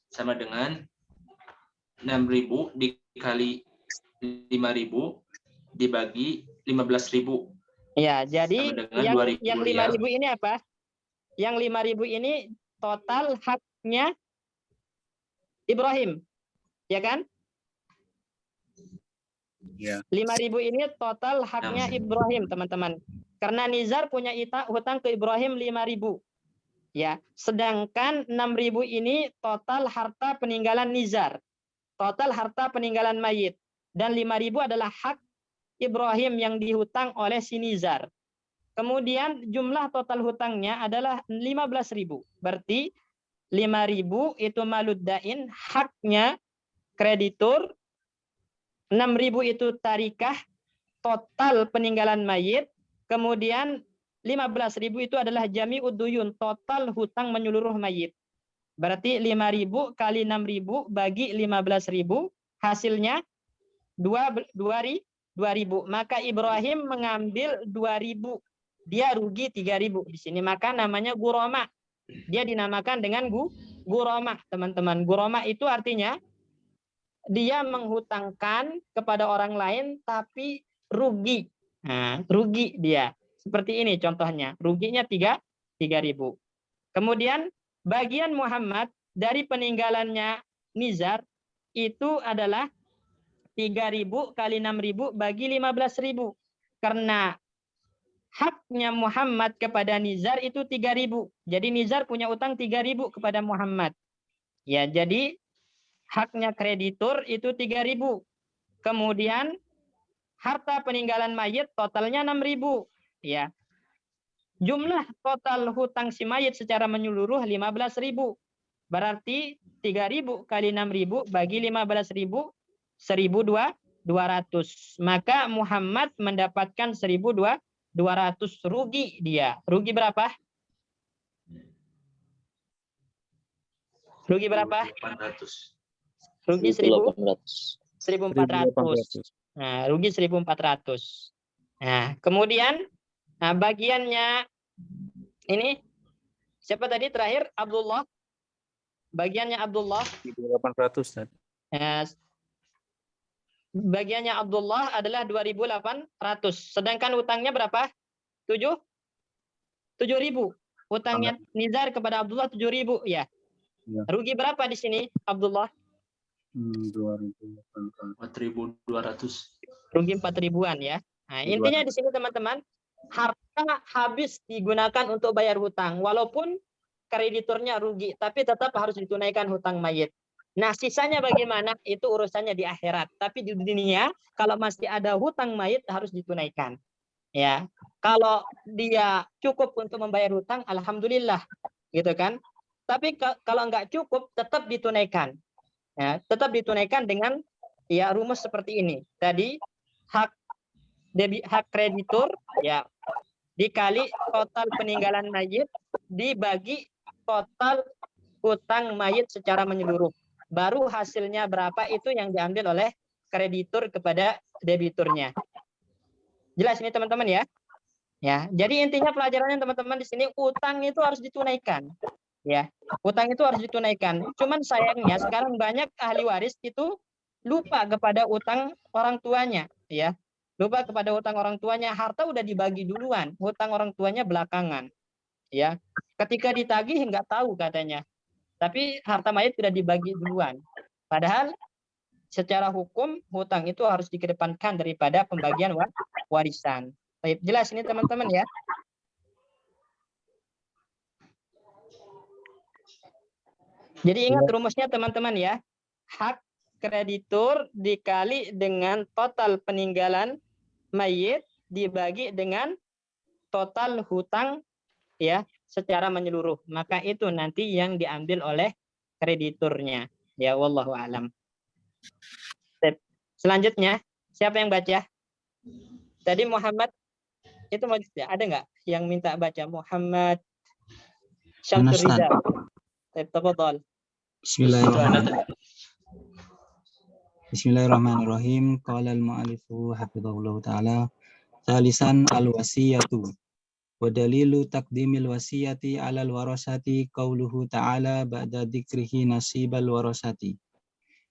Sama dengan 6.000 dikali 5.000 dibagi 15.000. Ya, jadi yang 5.000 ini apa? Yang 5.000 ini total haknya Ibrahim, ya kan? Ya. 5.000 ini total haknya Ibrahim, teman-teman. Karena Nizar punya hutang ke Ibrahim 5.000. Ya, sedangkan 6.000 ini total harta peninggalan Nizar. Total harta peninggalan mayit. Dan 5.000 adalah hak Ibrahim yang dihutang oleh si Nizar. Kemudian jumlah total hutangnya adalah 15.000. Berarti 5.000 itu maluddain, haknya kreditur. 6.000 itu tarikah, total peninggalan mayit. Kemudian 15.000 itu adalah jami'ud duyun, total hutang menyeluruh mayit. Berarti 5.000 kali 6.000 bagi 15.000, hasilnya 2.000. Maka Ibrahim mengambil 2.000. Dia rugi 3.000 di sini. Maka namanya guroma. Dia dinamakan dengan guroma, teman-teman. Guroma itu artinya dia menghutangkan kepada orang lain tapi rugi. Nah, rugi dia. Seperti ini contohnya. Ruginya 3.000. Kemudian bagian Muhammad dari peninggalannya Nizar itu adalah 3.000 kali 6.000 bagi 15.000. Karena haknya Muhammad kepada Nizar itu 3.000. Jadi Nizar punya utang 3.000 kepada Muhammad. Ya, jadi haknya kreditur itu 3.000. Kemudian harta peninggalan mayit totalnya 6.000. Ya. Jumlah total hutang si mayit secara menyeluruh 15.000. Berarti 3.000 kali 6.000 bagi 15.000, 1.200. Maka Muhammad mendapatkan 1.200 rugi dia. Rugi berapa? Rugi berapa? 800. Rugi 1.400. Nah, rugi 1.400. Nah, kemudian bagiannya ini siapa tadi terakhir? Abdullah. Bagiannya Abdullah 1.800 tadi. Bagiannya Abdullah adalah 2.800. Sedangkan utangnya berapa? 7.000. Utangnya Nizar kepada Abdullah 7.000 ya. Ya. Rugi berapa di sini Abdullah? 4.200. Rugi 4.000-an ya. Nah, intinya di sini teman-teman, harta habis digunakan untuk bayar hutang walaupun krediturnya rugi, tapi tetap harus ditunaikan hutang mayit. Nah, sisanya bagaimana? Itu urusannya di akhirat. Tapi di dunia, kalau masih ada hutang mayit harus ditunaikan. Ya, kalau dia cukup untuk membayar hutang, alhamdulillah, gitu kan. Tapi kalau nggak cukup, tetap ditunaikan. Ya, tetap ditunaikan dengan ya rumus seperti ini. Tadi hak kreditur ya dikali total peninggalan mayit dibagi total hutang mayit secara menyeluruh. Baru hasilnya berapa itu yang diambil oleh kreditur kepada debiturnya. Jelas ini teman-teman ya? Ya, jadi intinya pelajarannya teman-teman di sini utang itu harus ditunaikan. Ya, utang itu harus ditunaikan. Cuman sayangnya sekarang banyak ahli waris itu lupa kepada utang orang tuanya, ya. Lupa kepada utang orang tuanya, harta udah dibagi duluan, hutang orang tuanya belakangan. Ya. Ketika ditagih nggak tahu katanya. Tapi harta mayit sudah dibagi duluan. Padahal secara hukum hutang itu harus dikedepankan daripada pembagian warisan. Baik, jelas ini teman-teman ya. Jadi ingat rumusnya teman-teman ya. Hak kreditur dikali dengan total peninggalan mayit dibagi dengan total hutang ya secara menyeluruh. Maka itu nanti yang diambil oleh krediturnya. Ya wallahu alam. Selanjutnya, siapa yang baca? Tadi Muhammad itu ada nggak yang minta baca? Muhammad Syamsul Rizal. Tafadhal. Bismillahirrahmanirrahim. Bismillahirrahmanirrahim. Qala al-mu'allifu hafizahullah ta'ala. Thalisan al-wasiyatu. Wa dalilu taqdimil wasiyati 'alal warasati qauluhu ta'ala ba'da dzikrihi nasibal warasati.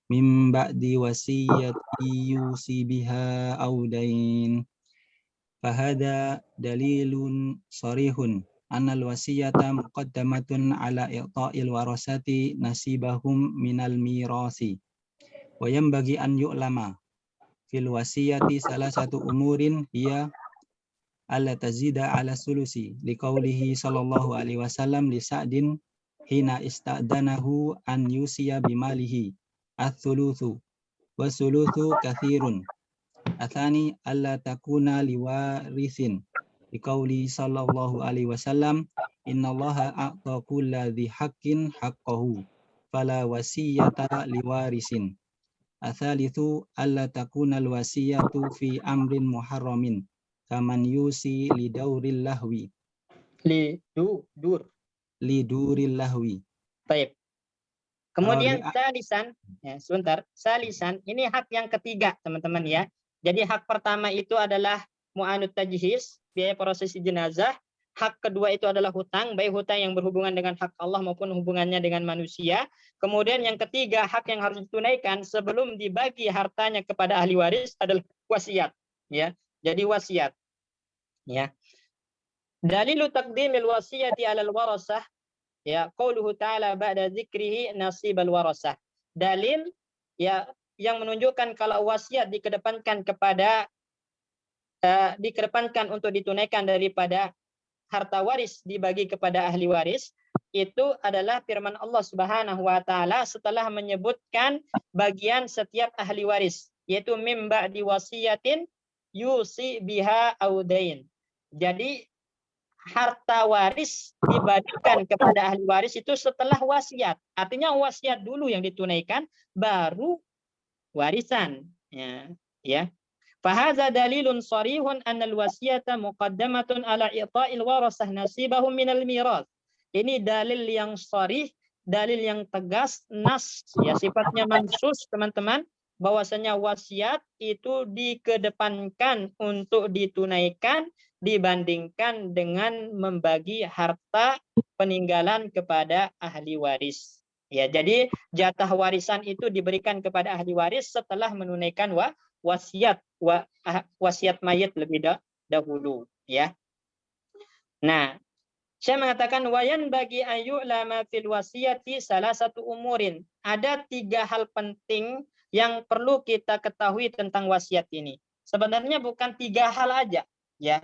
Mim ba'di wasiyati yusi biha audain. Fahada dalilun sarihun annal wasiyata muqaddamatun ala i'ta'il warasati nasibahum minal mirasi. Wa yanbaghi an yu'lama fil wasiyati salah satu umurin hiya alla tazida ala sulusi liqaulihi sallallahu alaihi wasallam li Sa'din hina ista'danahu an yusiya bimalihi ats-tsulutsu wa tsulutsu katsirun. Atsani alla takuna liwarithin liqauli sallallahu alaihi wasallam innallaha a'ta kulla dzi haqqin haqqahu fala wasiyata liwarisin. Atsalitsu alla takuna alwasiyatu fi amrin muharramin kaman yusi lidauril lahwi liduril lahwi. Baik. Kemudian salisan, ya, sebentar. Salisan ini hak yang ketiga, teman-teman ya. Jadi hak pertama itu adalah mu'anud tajhiz, biaya prosesi jenazah. Hak kedua itu adalah hutang, baik hutang yang berhubungan dengan hak Allah maupun hubungannya dengan manusia. Kemudian yang ketiga, hak yang harus ditunaikan sebelum dibagi hartanya kepada ahli waris adalah wasiat, ya. Jadi wasiat, ya. Dalilu taqdimil wasiyati 'alal warasah, ya, qauluhu ta'ala ba'da dzikrihi nasibal warasah. Dalil ya yang menunjukkan kalau wasiat dikedepankan untuk ditunaikan daripada harta waris dibagi kepada ahli waris, itu adalah firman Allah Subhanahu wa taala setelah menyebutkan bagian setiap ahli waris, yaitu mim ba'di wasiyatin yusi biha audain. Jadi harta waris dibagikan kepada ahli waris itu setelah wasiat. Artinya wasiat dulu yang ditunaikan, baru warisan. Ya. Fahadza dalilun sharihun annal wasiyata muqaddamatun ala i'ta'il warasah nasibahum minal miras. Ini dalil yang sharih, dalil yang tegas, nas, ya sifatnya mansus, teman-teman, bahwasanya wasiat itu dikedepankan untuk ditunaikan dibandingkan dengan membagi harta peninggalan kepada ahli waris. Ya, jadi jatah warisan itu diberikan kepada ahli waris setelah menunaikan wasiat mayit lebih dahulu, ya. Nah, saya mengatakan wayan bagi ayu lama fil wasiyati salah satu umurin. Ada 3 hal penting yang perlu kita ketahui tentang wasiat ini. Sebenarnya bukan 3 hal aja, ya.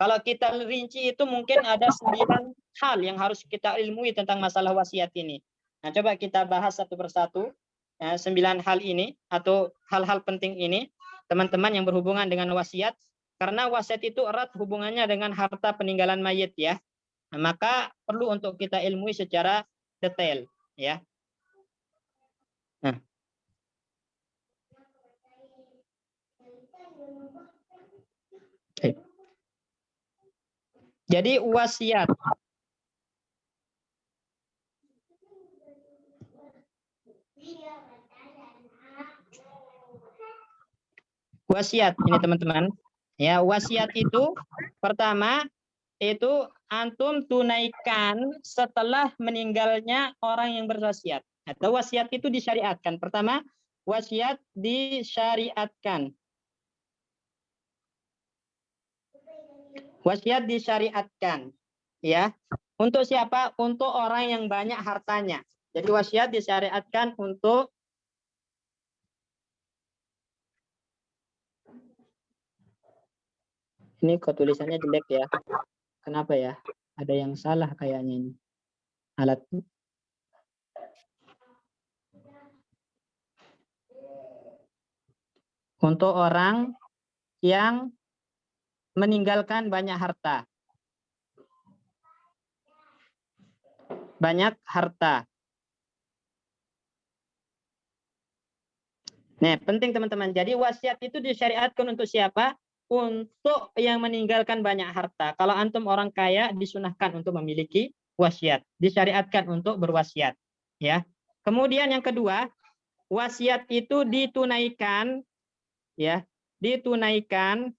Kalau kita rinci itu mungkin ada 9 hal yang harus kita ilmui tentang masalah wasiat ini. Nah, coba kita bahas satu persatu 9 hal ini atau hal-hal penting ini, teman-teman yang berhubungan dengan wasiat, karena wasiat itu erat hubungannya dengan harta peninggalan mayit, ya. Nah, maka perlu untuk kita ilmui secara detail, ya. Nah. Jadi wasiat. Wasiat ini teman-teman. Ya, wasiat itu pertama itu antum tunaikan setelah meninggalnya orang yang berwasiat. Atau wasiat itu disyariatkan. Pertama, wasiat disyariatkan. Wasiat disyariatkan, ya. Untuk siapa? Untuk orang yang banyak hartanya. Jadi wasiat disyariatkan untuk ini kok tulisannya jelek ya. Kenapa ya? Ada yang salah kayaknya ini. Alat. Untuk orang yang meninggalkan banyak harta. Banyak harta. Nah, penting teman-teman. Jadi wasiat itu disyariatkan untuk siapa? Untuk yang meninggalkan banyak harta. Kalau antum orang kaya, disunahkan untuk memiliki wasiat. Disyariatkan untuk berwasiat. Ya. Kemudian yang kedua, wasiat itu ditunaikan, ya, ditunaikan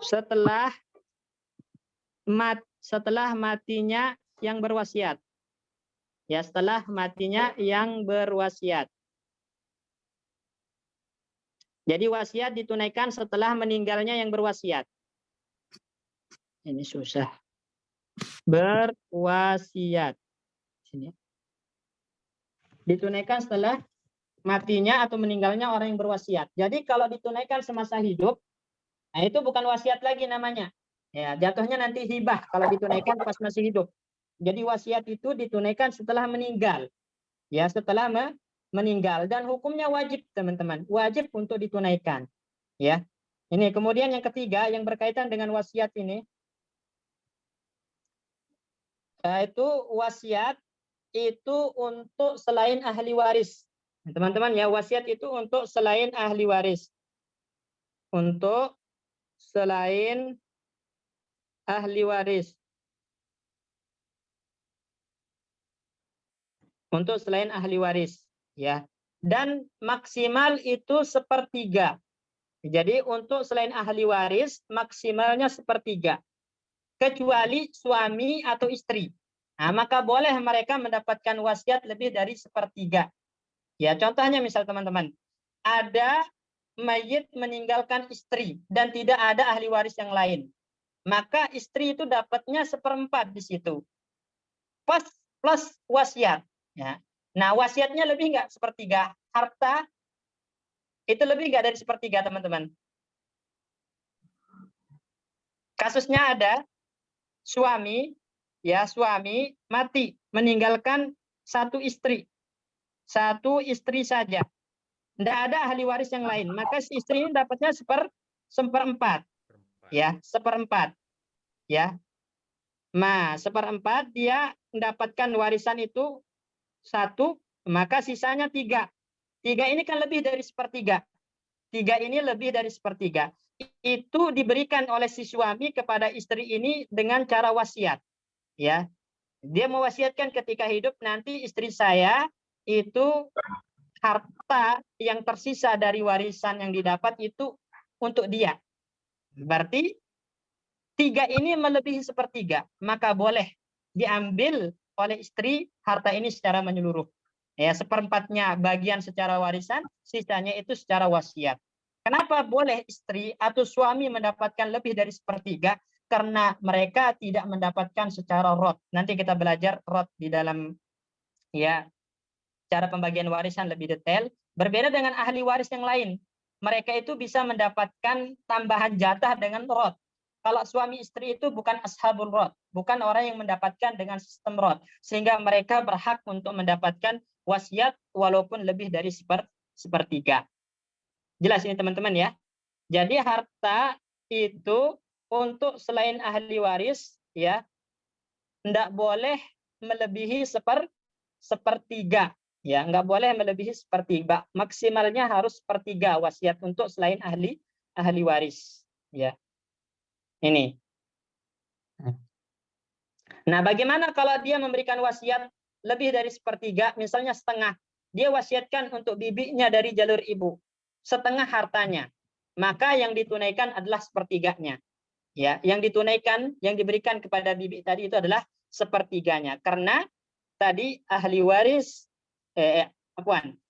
setelah matinya yang berwasiat. Ya, setelah matinya yang berwasiat. Jadi wasiat ditunaikan setelah meninggalnya yang berwasiat. Ini susah. Berwasiat. Sini. Ditunaikan setelah matinya atau meninggalnya orang yang berwasiat. Jadi kalau ditunaikan semasa hidup, nah itu bukan wasiat lagi namanya. Ya, jatuhnya nanti hibah kalau ditunaikan pas masih hidup. Jadi wasiat itu ditunaikan setelah meninggal. Ya, setelah meninggal, dan hukumnya wajib, teman-teman. Wajib untuk ditunaikan. Ya. Ini kemudian yang ketiga yang berkaitan dengan wasiat ini, yaitu wasiat itu untuk selain ahli waris. Teman-teman ya, wasiat itu untuk selain ahli waris. Untuk selain ahli waris. Untuk selain ahli waris, ya. Dan maksimal itu 1/3. Jadi untuk selain ahli waris maksimalnya 1/3. Kecuali suami atau istri. Nah, maka boleh mereka mendapatkan wasiat lebih dari 1/3. Ya, contohnya misal teman-teman, ada mayit meninggalkan istri dan tidak ada ahli waris yang lain. Maka istri itu dapatnya 1/4 di situ. Plus wasiat. Ya. Nah, wasiatnya lebih nggak 1/3? Harta itu lebih nggak dari 1/3, teman-teman? Kasusnya ada suami, ya, suami mati meninggalkan satu istri saja. Tidak ada ahli waris yang lain. Maka si istri ini dapatnya 1/4. Ya, 1/4. Ya. Nah, 1/4 dia mendapatkan warisan itu 1, maka sisanya 3. 3 ini kan lebih dari 1/3. 3 ini lebih dari 1/3. Itu diberikan oleh si suami kepada istri ini dengan cara wasiat. Ya. Dia mewasiatkan ketika hidup, nanti istri saya itu harta yang tersisa dari warisan yang didapat itu untuk dia. Berarti 3 ini melebihi 1/3, maka boleh diambil oleh istri harta ini secara menyeluruh. Ya, 1/4-nya bagian secara warisan, sisanya itu secara wasiat. Kenapa boleh istri atau suami mendapatkan lebih dari 1/3? Karena mereka tidak mendapatkan secara rot. Nanti kita belajar rot di dalam, ya, cara pembagian warisan lebih detail. Berbeda dengan ahli waris yang lain. Mereka itu bisa mendapatkan tambahan jatah dengan rot. Kalau suami istri itu bukan ashabul rot, bukan orang yang mendapatkan dengan sistem rot, sehingga mereka berhak untuk mendapatkan wasiat walaupun lebih dari 1/3. Jelas ini teman-teman ya. Jadi harta itu untuk selain ahli waris, ya, tidak boleh melebihi 1/3. Ya, nggak boleh melebihi 1/3. Maksimalnya harus 1/3 wasiat untuk selain ahli waris. Ya. Ini. Nah, bagaimana kalau dia memberikan wasiat lebih dari 1/3, misalnya setengah? Dia wasiatkan untuk bibinya dari jalur ibu, setengah hartanya. Maka yang ditunaikan adalah 1/3-nya. Ya, yang ditunaikan, yang diberikan kepada bibi tadi itu adalah 1/3-nya. Karena tadi ahli waris,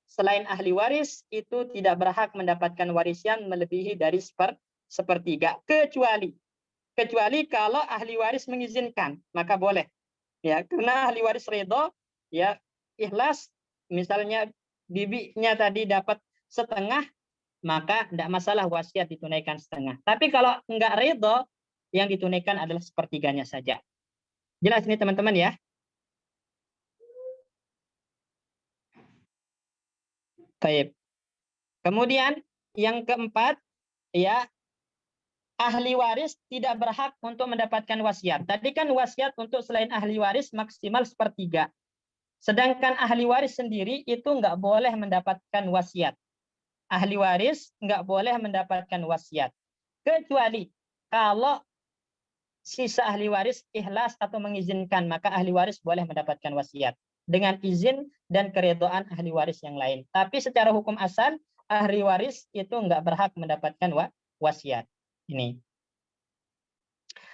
selain ahli waris itu tidak berhak mendapatkan warisan melebihi dari 1/3, kecuali kalau ahli waris mengizinkan, maka boleh. Ya, karena ahli waris ridho, ya, ikhlas, misalnya bibinya tadi dapat setengah, maka tidak masalah wasiat ditunaikan setengah. Tapi kalau enggak ridho, yang ditunaikan adalah sepertiganya saja. Jelas ini teman-teman ya? Baik. Kemudian yang keempat, ya, ahli waris tidak berhak untuk mendapatkan wasiat. Tadi kan wasiat untuk selain ahli waris maksimal sepertiga. Sedangkan ahli waris sendiri itu nggak boleh mendapatkan wasiat. Ahli waris nggak boleh mendapatkan wasiat. Kecuali kalau sisa ahli waris ikhlas atau mengizinkan, maka ahli waris boleh mendapatkan wasiat dengan izin dan keridhaan ahli waris yang lain. Tapi secara hukum asal, ahli waris itu nggak berhak mendapatkan wasiat. Ini.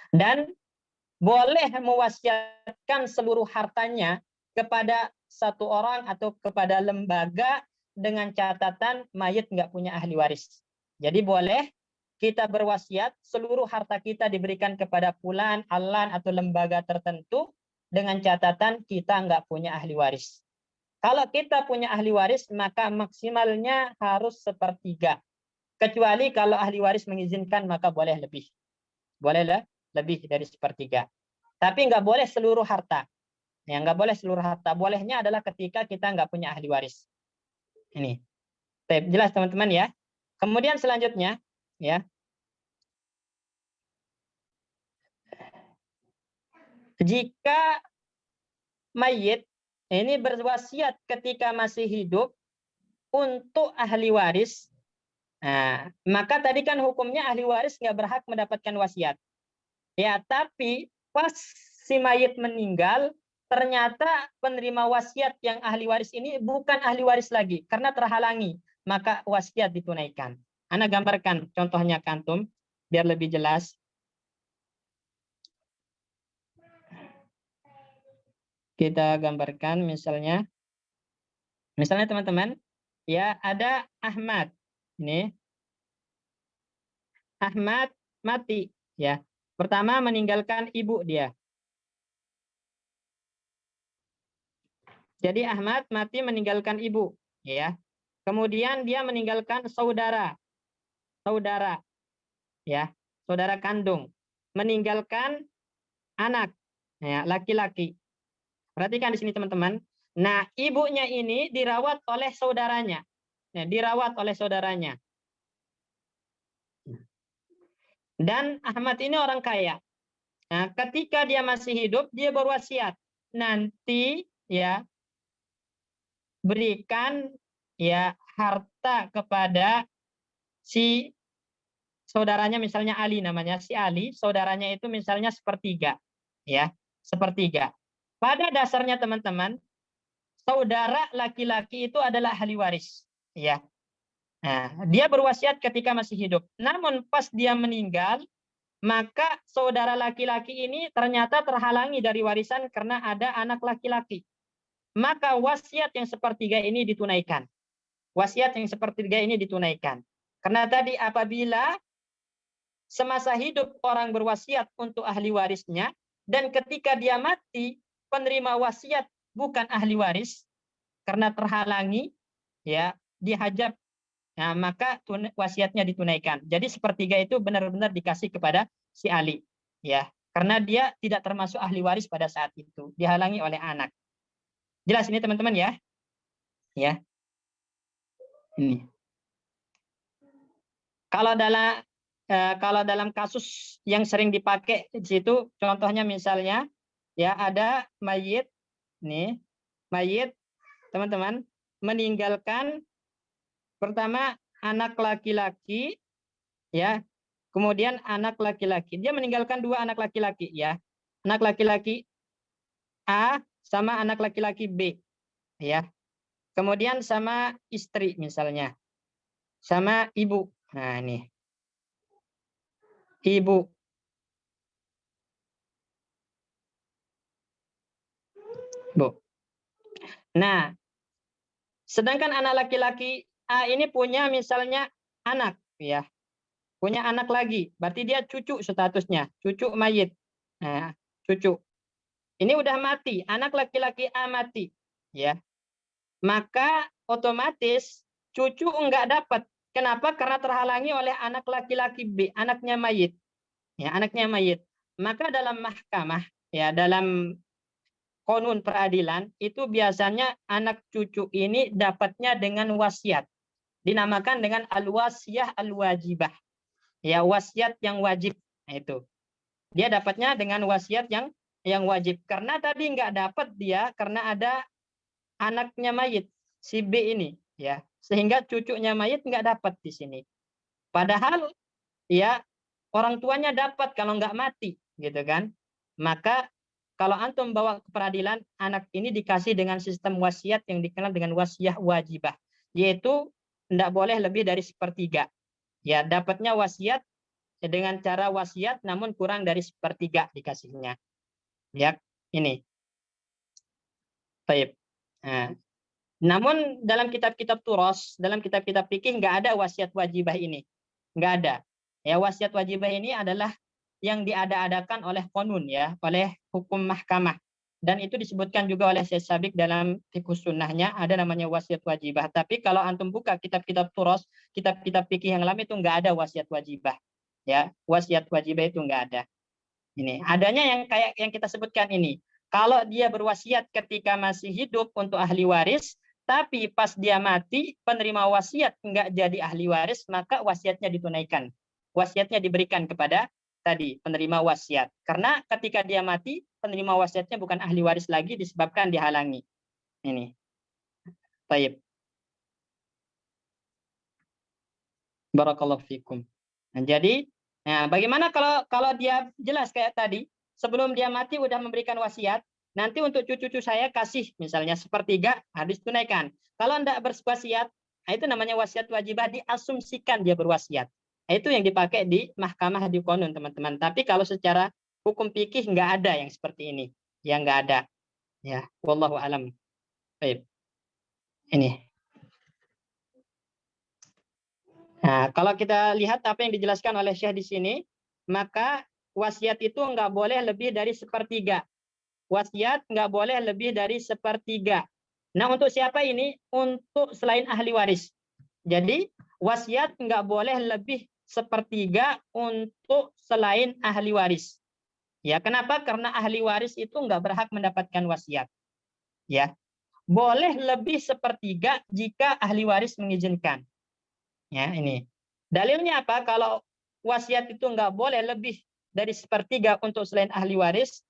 Dan boleh mewasiatkan seluruh hartanya kepada satu orang atau kepada lembaga dengan catatan mayit nggak punya ahli waris. Jadi boleh kita berwasiat seluruh harta kita diberikan kepada fulan, alan atau lembaga tertentu dengan catatan kita nggak punya ahli waris. Kalau kita punya ahli waris maka maksimalnya harus sepertiga. Kecuali kalau ahli waris mengizinkan maka boleh lebih. Boleh lebih dari sepertiga. Tapi nggak boleh seluruh harta. Ya, nggak boleh seluruh harta. Bolehnya adalah ketika kita nggak punya ahli waris. Ini. Jelas teman-teman ya. Kemudian selanjutnya, ya. Jika mayit ini berwasiat ketika masih hidup untuk ahli waris, nah, maka tadi kan hukumnya ahli waris nggak berhak mendapatkan wasiat. Ya, tapi pas si mayit meninggal, ternyata penerima wasiat yang ahli waris ini bukan ahli waris lagi karena terhalangi, maka wasiat ditunaikan. Ana gambarkan contohnya ke antum biar lebih jelas. Kita gambarkan misalnya teman-teman, ya ada Ahmad. Ini Ahmad mati, ya. Pertama meninggalkan ibu dia. Jadi Ahmad mati meninggalkan ibu, ya. Kemudian dia meninggalkan saudara, ya, saudara kandung, meninggalkan anak, ya, laki-laki. Perhatikan di sini teman-teman. Nah, ibunya ini dirawat oleh saudaranya, ya, dirawat oleh saudaranya. Dan Ahmad ini orang kaya. Nah, ketika dia masih hidup, dia berwasiat nanti, ya, berikan, ya, harta kepada si saudaranya, misalnya Ali namanya, si Ali, saudaranya itu misalnya sepertiga, ya, sepertiga. Pada dasarnya teman-teman, saudara laki-laki itu adalah ahli waris, ya. Nah, dia berwasiat ketika masih hidup. Namun pas dia meninggal, maka saudara laki-laki ini ternyata terhalangi dari warisan karena ada anak laki-laki. Maka wasiat yang sepertiga ini ditunaikan. Wasiat yang sepertiga ini ditunaikan. Karena tadi apabila semasa hidup orang berwasiat untuk ahli warisnya, dan ketika dia mati, penerima wasiat bukan ahli waris, karena terhalangi, ya, dihajab, nah, maka wasiatnya ditunaikan. Jadi sepertiga itu benar-benar dikasih kepada si Ali, ya, karena dia tidak termasuk ahli waris pada saat itu, dihalangi oleh anak. Jelas ini teman-teman ya? Ya. Ini. Kalau dalam kasus yang sering dipakai di situ, contohnya misalnya, ya, ada mayit, nih, mayit teman-teman meninggalkan pertama anak laki-laki, ya, kemudian anak laki-laki. Dia meninggalkan dua anak laki-laki, ya, anak laki-laki A sama anak laki-laki B, ya. Kemudian sama istri misalnya, sama ibu. Nah, ini ibu. Bu. Nah, sedangkan anak laki-laki A ini punya misalnya anak, ya, punya anak lagi, berarti dia cucu statusnya, cucu mayit. Nah, cucu. Ini udah mati, anak laki-laki A mati, ya. Maka otomatis cucu enggak dapat Kenapa? Karena terhalangi oleh anak laki-laki B, anaknya mayit. Ya, anaknya mayit. Maka dalam mahkamah, ya, dalam konun peradilan itu biasanya anak cucu ini dapatnya dengan wasiat. Dinamakan dengan al-wasiyah al-wajibah. Ya, wasiat yang wajib. Nah, itu. Dia dapatnya dengan wasiat yang wajib. Karena tadi nggak dapat dia karena ada anaknya mayit si B ini, ya. Sehingga cucunya mayit nggak dapat di sini. Padahal ya orang tuanya dapat kalau nggak mati, gitu kan. Maka kalau antum bawa ke peradilan, anak ini dikasih dengan sistem wasiat yang dikenal dengan wasiah wajibah, yaitu tidak boleh lebih dari sepertiga. Ya, dapatnya wasiat dengan cara wasiat, namun kurang dari sepertiga dikasihnya. Ya, ini. Baik. Nah, namun dalam kitab-kitab turos, dalam kitab-kitab fikih nggak ada wasiat wajibah ini, nggak ada. Ya, wasiat wajibah ini adalah yang diada-adakan oleh konun, ya, oleh hukum mahkamah. Dan itu disebutkan juga oleh Syekh Sabiq dalam fikih sunnahnya, ada namanya wasiat wajibah. Tapi kalau antum buka kitab-kitab turos, kitab-kitab fikih yang lain itu nggak ada wasiat wajibah. Ya, wasiat wajibah itu nggak ada. Ini adanya yang kayak yang kita sebutkan ini. Kalau dia berwasiat ketika masih hidup untuk ahli waris, tapi pas dia mati penerima wasiat nggak jadi ahli waris, maka wasiatnya ditunaikan. Wasiatnya diberikan kepada tadi penerima wasiat. Karena ketika dia mati penerima wasiatnya bukan ahli waris lagi disebabkan dihalangi. Ini. Baik. Barakallahu fikum. Nah, jadi, bagaimana kalau dia jelas kayak tadi, sebelum dia mati udah memberikan wasiat, nanti untuk cucu-cucu saya kasih misalnya sepertiga habis tunaikan. Kalau enggak berwasiat, itu namanya wasiat wajibah, diasumsikan dia berwasiat. Itu yang dipakai di mahkamah di konun, teman-teman. Tapi kalau secara hukum fikih enggak ada yang seperti ini. Ya enggak ada. Ya, wallahu alam. Baik. Ini. Nah, kalau kita lihat apa yang dijelaskan oleh Syekh di sini, maka wasiat itu nggak boleh lebih dari sepertiga. Wasiat nggak boleh lebih dari sepertiga. Nah, untuk siapa ini? Untuk selain ahli waris. Jadi, wasiat nggak boleh lebih sepertiga untuk selain ahli waris. Ya, kenapa? Karena ahli waris itu nggak berhak mendapatkan wasiat. Ya, boleh lebih sepertiga jika ahli waris mengizinkan. Ya, ini. Dalilnya apa? Kalau wasiat itu nggak boleh lebih dari sepertiga untuk selain ahli waris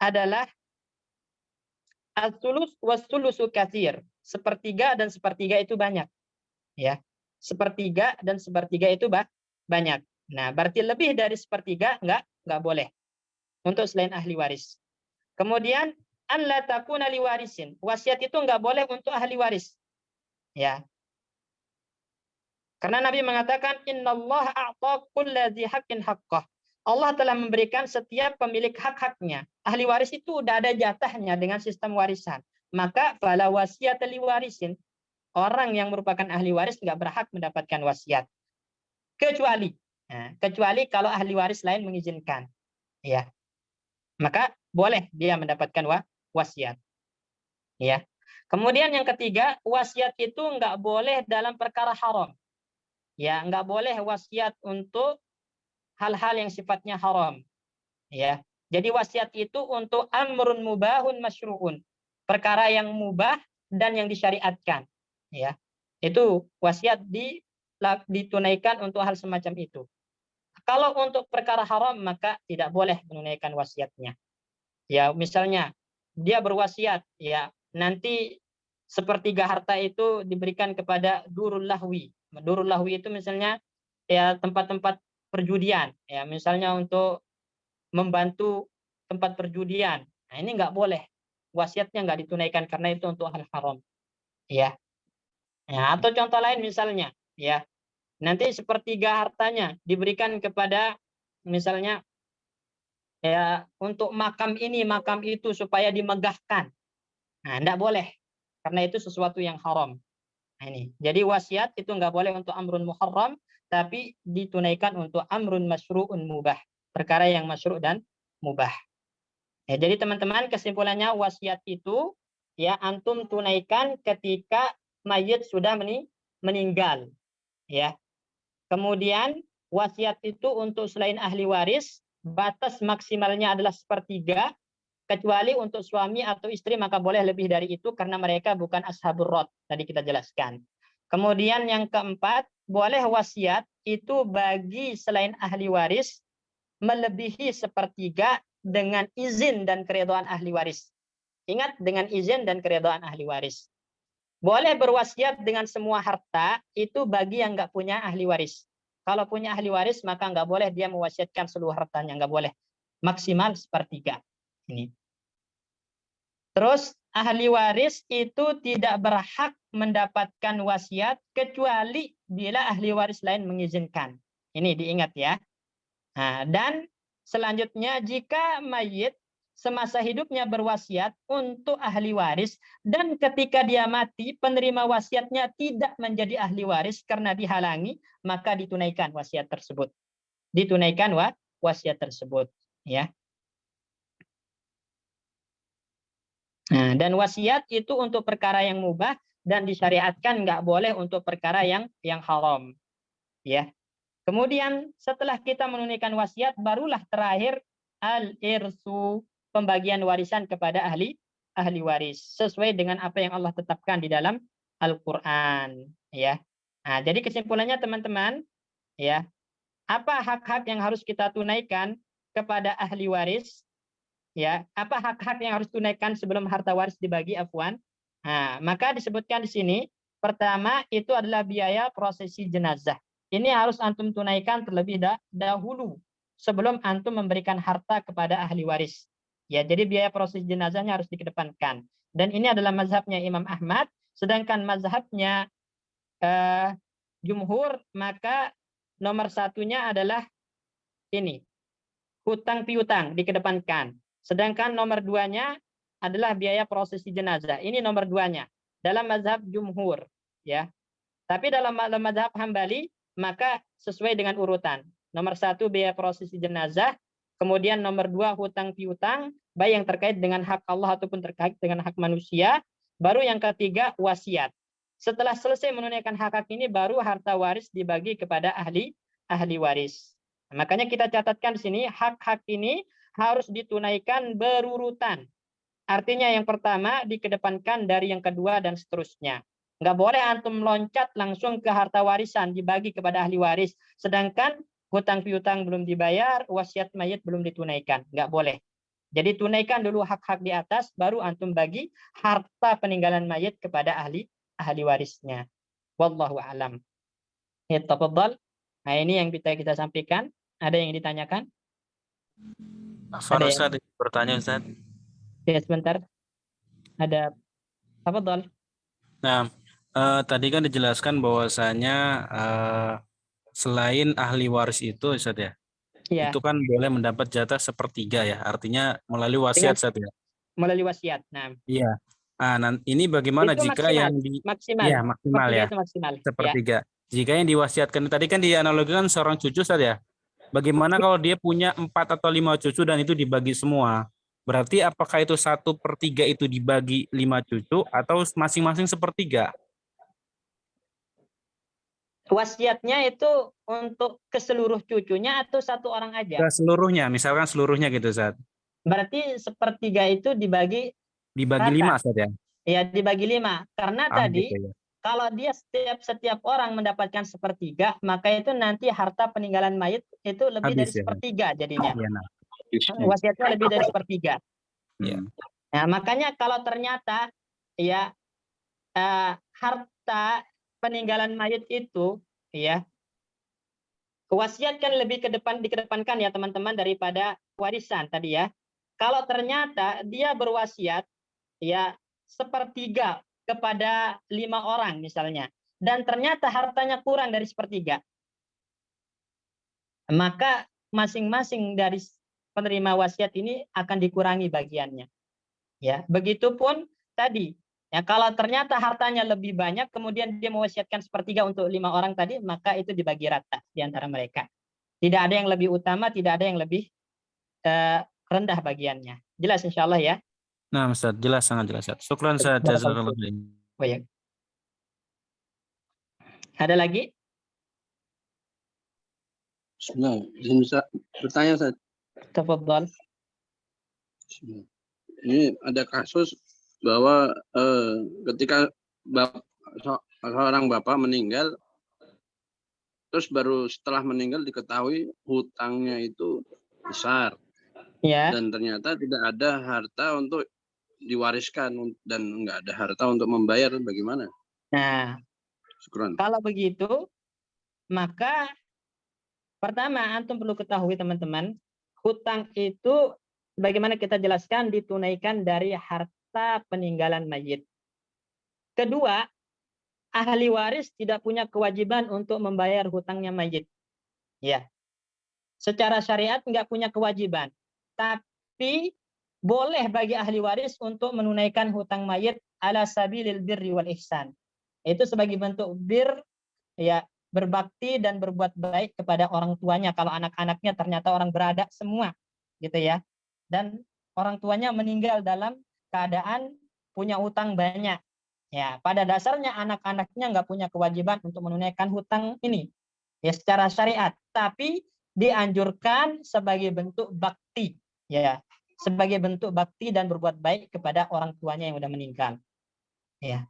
adalah as-sulus was-sulusu katsir. Sepertiga dan sepertiga itu banyak. Ya. Sepertiga dan sepertiga itu banyak. Nah, berarti lebih dari sepertiga nggak boleh untuk selain ahli waris. Kemudian an la takuna liwarisin. Wasiat itu nggak boleh untuk ahli waris. Ya. Karena Nabi mengatakan innallaha a'ta kulli haqqin haqqah. Allah telah memberikan setiap pemilik hak-haknya. Ahli waris itu udah ada jatahnya dengan sistem warisan. Maka fala wasiyata liwarisin. Orang yang merupakan ahli waris nggak berhak mendapatkan wasiat. Kecuali kalau ahli waris lain mengizinkan. Ya. Maka boleh dia mendapatkan wasiat. Ya. Kemudian yang ketiga, wasiat itu nggak boleh dalam perkara haram. Ya, nggak boleh wasiat untuk hal-hal yang sifatnya haram. Ya, jadi wasiat itu untuk amrun mubahun masyru'un, perkara yang mubah dan yang disyariatkan. Ya, itu wasiat ditunaikan untuk hal semacam itu. Kalau untuk perkara haram maka tidak boleh menunaikan wasiatnya. Ya, misalnya dia berwasiat, ya nanti sepertiga harta itu diberikan kepada durul lahwi. Durul lahwi itu misalnya ya tempat-tempat perjudian, ya misalnya untuk membantu tempat perjudian. Nah, ini nggak boleh, wasiatnya nggak ditunaikan karena itu untuk hal haram. Ya. Ya, atau contoh lain misalnya, ya nanti sepertiga hartanya diberikan kepada misalnya ya untuk makam ini, makam itu supaya dimegahkan. Nah, enggak boleh karena itu sesuatu yang haram. Nah, ini. Jadi wasiat itu enggak boleh untuk amrun muharram, tapi ditunaikan untuk amrun masyru'un mubah, perkara yang masyru' dan mubah. Ya, jadi teman-teman kesimpulannya wasiat itu ya antum tunaikan ketika mayit sudah meninggal. ya. Kemudian wasiat itu untuk selain ahli waris, batas maksimalnya adalah 1/3, kecuali untuk suami atau istri maka boleh lebih dari itu karena mereka bukan ashabur rod, tadi kita jelaskan. Kemudian yang keempat, boleh wasiat itu bagi selain ahli waris melebihi 1/3 dengan izin dan keridhaan ahli waris. Ingat, dengan izin dan keridhaan ahli waris. Boleh berwasiat dengan semua harta itu bagi yang nggak punya ahli waris. Kalau punya ahli waris maka nggak boleh dia mewasiatkan seluruh hartanya, nggak boleh. Maksimal 1/3. Ini. Terus ahli waris itu tidak berhak mendapatkan wasiat kecuali bila ahli waris lain mengizinkan. Ini diingat ya. Nah, dan selanjutnya jika mayit semasa hidupnya berwasiat untuk ahli waris dan ketika dia mati penerima wasiatnya tidak menjadi ahli waris karena dihalangi, maka ditunaikan wasiat tersebut. Ditunaikan wasiat tersebut, ya. Nah, dan wasiat itu untuk perkara yang mubah dan disyariatkan, nggak boleh untuk perkara yang haram, ya. Kemudian setelah kita menunaikan wasiat, barulah terakhir al-irsu, pembagian warisan kepada ahli waris sesuai dengan apa yang Allah tetapkan di dalam Al-Qur'an, ya. Nah, jadi kesimpulannya teman-teman, ya, apa hak-hak yang harus kita tunaikan kepada ahli waris? Ya, apa hak-hak yang harus tunaikan sebelum harta waris dibagi, afwan? Nah, maka disebutkan di sini, pertama itu adalah biaya prosesi jenazah. Ini harus antum tunaikan terlebih dahulu sebelum antum memberikan harta kepada ahli waris. Ya, jadi biaya prosesi jenazahnya harus dikedepankan. Dan ini adalah mazhabnya Imam Ahmad, sedangkan mazhabnya jumhur, maka nomor satunya adalah ini, hutang piutang dikedepankan. Sedangkan nomor 2-nya adalah biaya prosesi jenazah. Ini nomor 2-nya dalam mazhab jumhur, ya. Tapi dalam mazhab Hambali maka sesuai dengan urutan. Nomor 1 biaya prosesi jenazah, kemudian nomor 2 hutang piutang, baik yang terkait dengan hak Allah ataupun terkait dengan hak manusia, baru yang ketiga wasiat. Setelah selesai menunaikan hak-hak ini baru harta waris dibagi kepada ahli waris. Makanya kita catatkan di sini hak-hak ini harus ditunaikan berurutan. Artinya yang pertama dikedepankan dari yang kedua dan seterusnya. Nggak boleh antum loncat langsung ke harta warisan dibagi kepada ahli waris. Sedangkan hutang piutang belum dibayar, wasiat mayit belum ditunaikan. Nggak boleh. Jadi tunaikan dulu hak-hak di atas, baru antum bagi harta peninggalan mayit kepada ahli warisnya. Wallahu a'lam. Ya, tafadhal. Nah, ini yang kita sampaikan. Ada yang ditanyakan? Afwan Ustaz, bertanya Ustaz. Ya, sebentar. Ada tafadhal. Nah, tadi kan dijelaskan bahwasanya selain ahli waris itu Ustaz ya, Ya, itu kan boleh mendapat jatah 1/3 ya, artinya melalui wasiat Ustaz ya. melalui wasiat. Nah, Iya. Nah, ini bagaimana itu jika yang maksimal. ya maksimal ya, Itu maksimal. 1/3. Jika yang diwasiatkan tadi kan dianalogikan seorang cucu Ustaz ya. Bagaimana kalau dia punya 4 atau 5 cucu dan itu dibagi semua? Berarti apakah itu 1/3 itu dibagi 5 cucu atau masing-masing 1/3? Wasiatnya itu untuk ke seluruh cucunya atau satu orang aja? Ke seluruhnya, misalkan seluruhnya gitu Ustaz. Berarti 1/3 itu dibagi 5 Ustaz ya. Ya, dibagi 5. Karena tadi Gitu ya. kalau dia setiap orang mendapatkan 1/3, maka itu nanti harta peninggalan mayit itu lebih dari Habis ya. 1/3 jadinya. Iya, nah. Wasiatnya lebih dari 1/3. Iya. Nah, makanya kalau ternyata ya harta peninggalan mayit itu ya wasiat kan lebih dikedepankan ya teman-teman daripada warisan tadi ya. Kalau ternyata dia berwasiat ya 1/3 kepada 5 orang misalnya, dan ternyata hartanya kurang dari 1/3, maka masing-masing dari penerima wasiat ini akan dikurangi bagiannya. Ya, begitupun tadi. Ya, kalau ternyata hartanya lebih banyak, kemudian dia mewasiatkan 1/3 untuk 5 orang tadi, maka itu dibagi rata di antara mereka. Tidak ada yang lebih utama, tidak ada yang lebih rendah bagiannya. Jelas insya Allah ya. Nah, Ustaz, jelas, sangat jelas. Syukran Ustaz. Jazakallahu khairan. Oh, ya. Ada lagi? Bismillah. Izin bisa bertanya, Ustaz? Tafadhal. Bismillah. Ini ada kasus bahwa ketika seorang bapak meninggal, terus baru setelah meninggal diketahui hutangnya itu besar Ya. dan ternyata tidak ada harta untuk diwariskan dan nggak ada harta untuk membayar, bagaimana? Nah, Syukran. kalau begitu, maka pertama antum perlu ketahui teman-teman, hutang itu bagaimana kita jelaskan ditunaikan dari harta peninggalan mayit. Kedua, ahli waris tidak punya kewajiban untuk membayar hutangnya mayit. Ya. Secara syariat nggak punya kewajiban. Tapi boleh bagi ahli waris untuk menunaikan hutang mayit ala sabilil birri wal ihsan. Itu sebagai bentuk ya, berbakti dan berbuat baik kepada orang tuanya kalau anak-anaknya ternyata orang berada semua, gitu ya. Dan orang tuanya meninggal dalam keadaan punya hutang banyak. Ya, pada dasarnya anak-anaknya nggak punya kewajiban untuk menunaikan hutang ini ya secara syariat, tapi dianjurkan sebagai bentuk bakti, ya, sebagai bentuk bakti dan berbuat baik kepada orang tuanya yang sudah meninggal. Ya.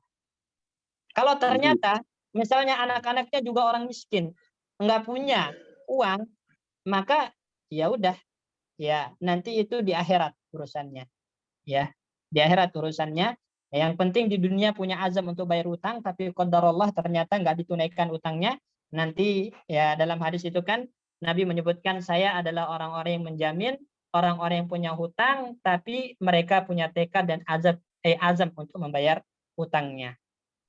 Kalau ternyata misalnya anak-anaknya juga orang miskin, nggak punya uang, maka ya udah, ya nanti itu di akhirat urusannya, ya di akhirat urusannya. Yang penting di dunia punya azam untuk bayar utang, tapi qadarullah ternyata nggak ditunaikan utangnya. Nanti ya dalam hadis itu kan Nabi menyebutkan saya adalah orang-orang yang menjamin orang-orang yang punya hutang, tapi mereka punya tekad dan azam untuk membayar hutangnya.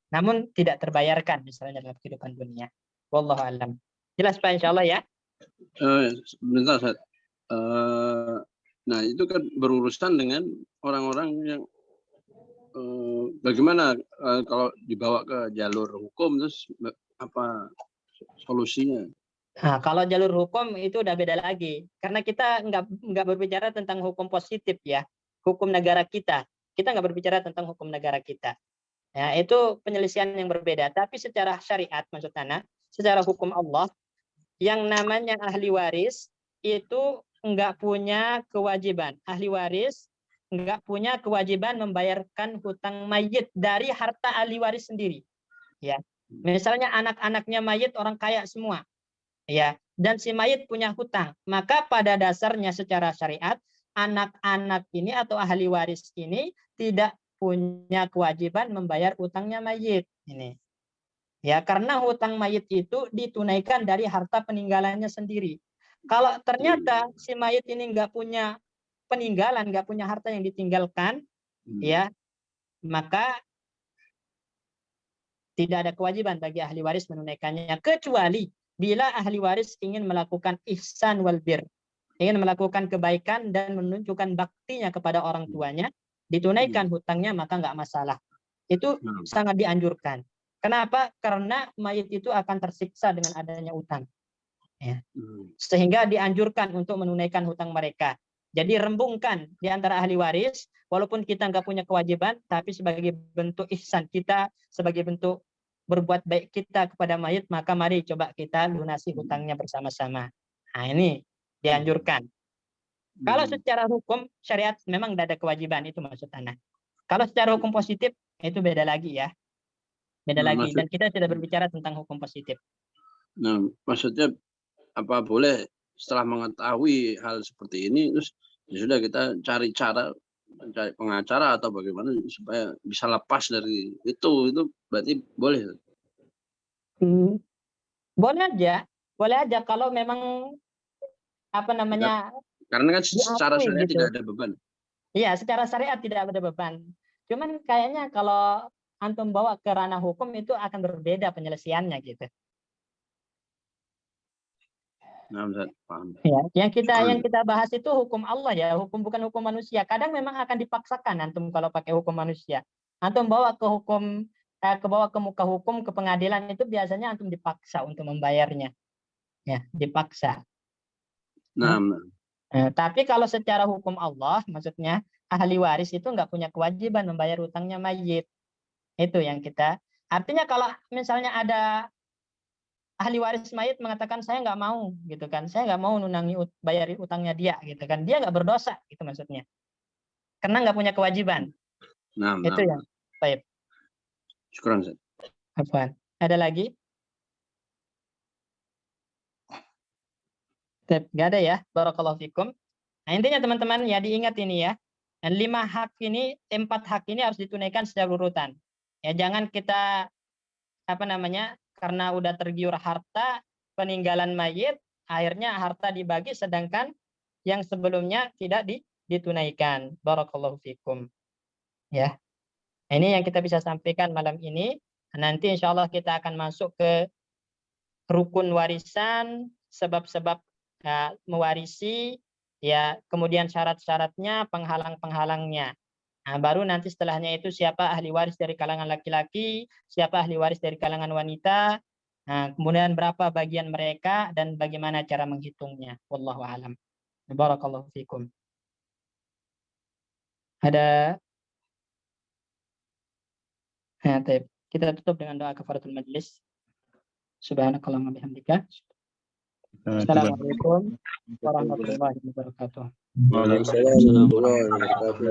Namun tidak terbayarkan misalnya dalam kehidupan dunia. Wallahu alam. Jelas Pak insya Allah ya? Sebentar, Ustaz. Nah, itu kan berurusan dengan orang-orang yang bagaimana kalau dibawa ke jalur hukum, terus apa solusinya? Nah, kalau jalur hukum itu udah beda lagi. Karena kita nggak berbicara tentang hukum positif ya, hukum negara kita. Kita nggak berbicara tentang hukum negara kita. Ya, itu penyelesaian yang berbeda. Tapi secara syariat, maksud Ana, secara hukum Allah, yang namanya ahli waris itu nggak punya kewajiban. Ahli waris nggak punya kewajiban membayarkan hutang mayit dari harta ahli waris sendiri. Ya, misalnya anak-anaknya mayit orang kaya semua. Ya, dan si mayit punya hutang, maka pada dasarnya secara syariat anak-anak ini atau ahli waris ini tidak punya kewajiban membayar hutangnya mayit ini. Ya, karena hutang mayit itu ditunaikan dari harta peninggalannya sendiri. Kalau ternyata si mayit ini nggak punya peninggalan, nggak punya harta yang ditinggalkan, ya, maka tidak ada kewajiban bagi ahli waris menunaikannya, kecuali bila ahli waris ingin melakukan ihsan wal bir, ingin melakukan kebaikan dan menunjukkan baktinya kepada orang tuanya, ditunaikan hutangnya maka nggak masalah. Itu sangat dianjurkan. Kenapa? Karena mayit itu akan tersiksa dengan adanya utang. Ya. Sehingga dianjurkan untuk menunaikan hutang mereka. Jadi rembungkan di antara ahli waris, walaupun kita nggak punya kewajiban, tapi sebagai bentuk ihsan kita, sebagai bentuk berbuat baik kita kepada mayit, maka mari coba kita lunasi hutangnya bersama-sama. Nah ini dianjurkan. Kalau secara hukum syariat memang tidak ada kewajiban, itu maksud Ana. Kalau secara hukum positif itu beda lagi ya, beda lagi. Dan kita tidak berbicara tentang hukum positif. Nah, maksudnya apa boleh setelah mengetahui hal seperti ini, terus ya sudah kita cari cara, mencari pengacara atau bagaimana supaya bisa lepas dari itu berarti boleh? Boleh aja kalau memang apa namanya? Karena kan secara syariat gitu. tidak ada beban. Iya, secara syariat tidak ada beban. Cuman kayaknya kalau antum bawa ke ranah hukum itu akan berbeda penyelesaiannya gitu. Nah, paham. Ya, yang kita bahas itu hukum Allah ya, hukum bukan hukum manusia. Kadang memang akan dipaksakan antum kalau pakai hukum manusia. Antum bawa ke hukum bawa ke muka hukum, ke pengadilan itu biasanya antum dipaksa untuk membayarnya. Ya, dipaksa. Nah. Tapi kalau secara hukum Allah, maksudnya ahli waris itu nggak punya kewajiban membayar hutangnya mayit. Itu yang kita. Artinya kalau misalnya ada ahli waris mayit mengatakan saya nggak mau gitu kan, saya nggak mau bayarin utangnya dia gitu kan, dia nggak berdosa gitu maksudnya, karena nggak punya kewajiban. Nah, Itu ya. Baik. Syukran, Ustaz. Afwan. Ada lagi? Nggak ada ya. Barakallahu fikum. Nah, intinya teman-teman ya diingat ini ya. Dan 4 hak ini harus ditunaikan secara urutan. Ya jangan kita karena udah tergiur harta peninggalan mayit, akhirnya harta dibagi sedangkan yang sebelumnya tidak ditunaikan. Barakallahu fikum. Ya. Ini yang kita bisa sampaikan malam ini. Nanti insya Allah kita akan masuk ke rukun warisan, sebab-sebab mewarisi, ya, kemudian syarat-syaratnya, penghalang-penghalangnya. Nah, baru nanti setelahnya itu siapa ahli waris dari kalangan laki-laki, siapa ahli waris dari kalangan wanita, nah, kemudian berapa bagian mereka dan bagaimana cara menghitungnya. Wallahu a'lam. Barakallahu fikum. Ada. Nah, kita tutup dengan doa kafaratul majlis. Subhanakallahumma bihamdika. Assalamualaikum warahmatullahi wabarakatuh. Waalaikumsalam warahmatullahi wabarakatuh.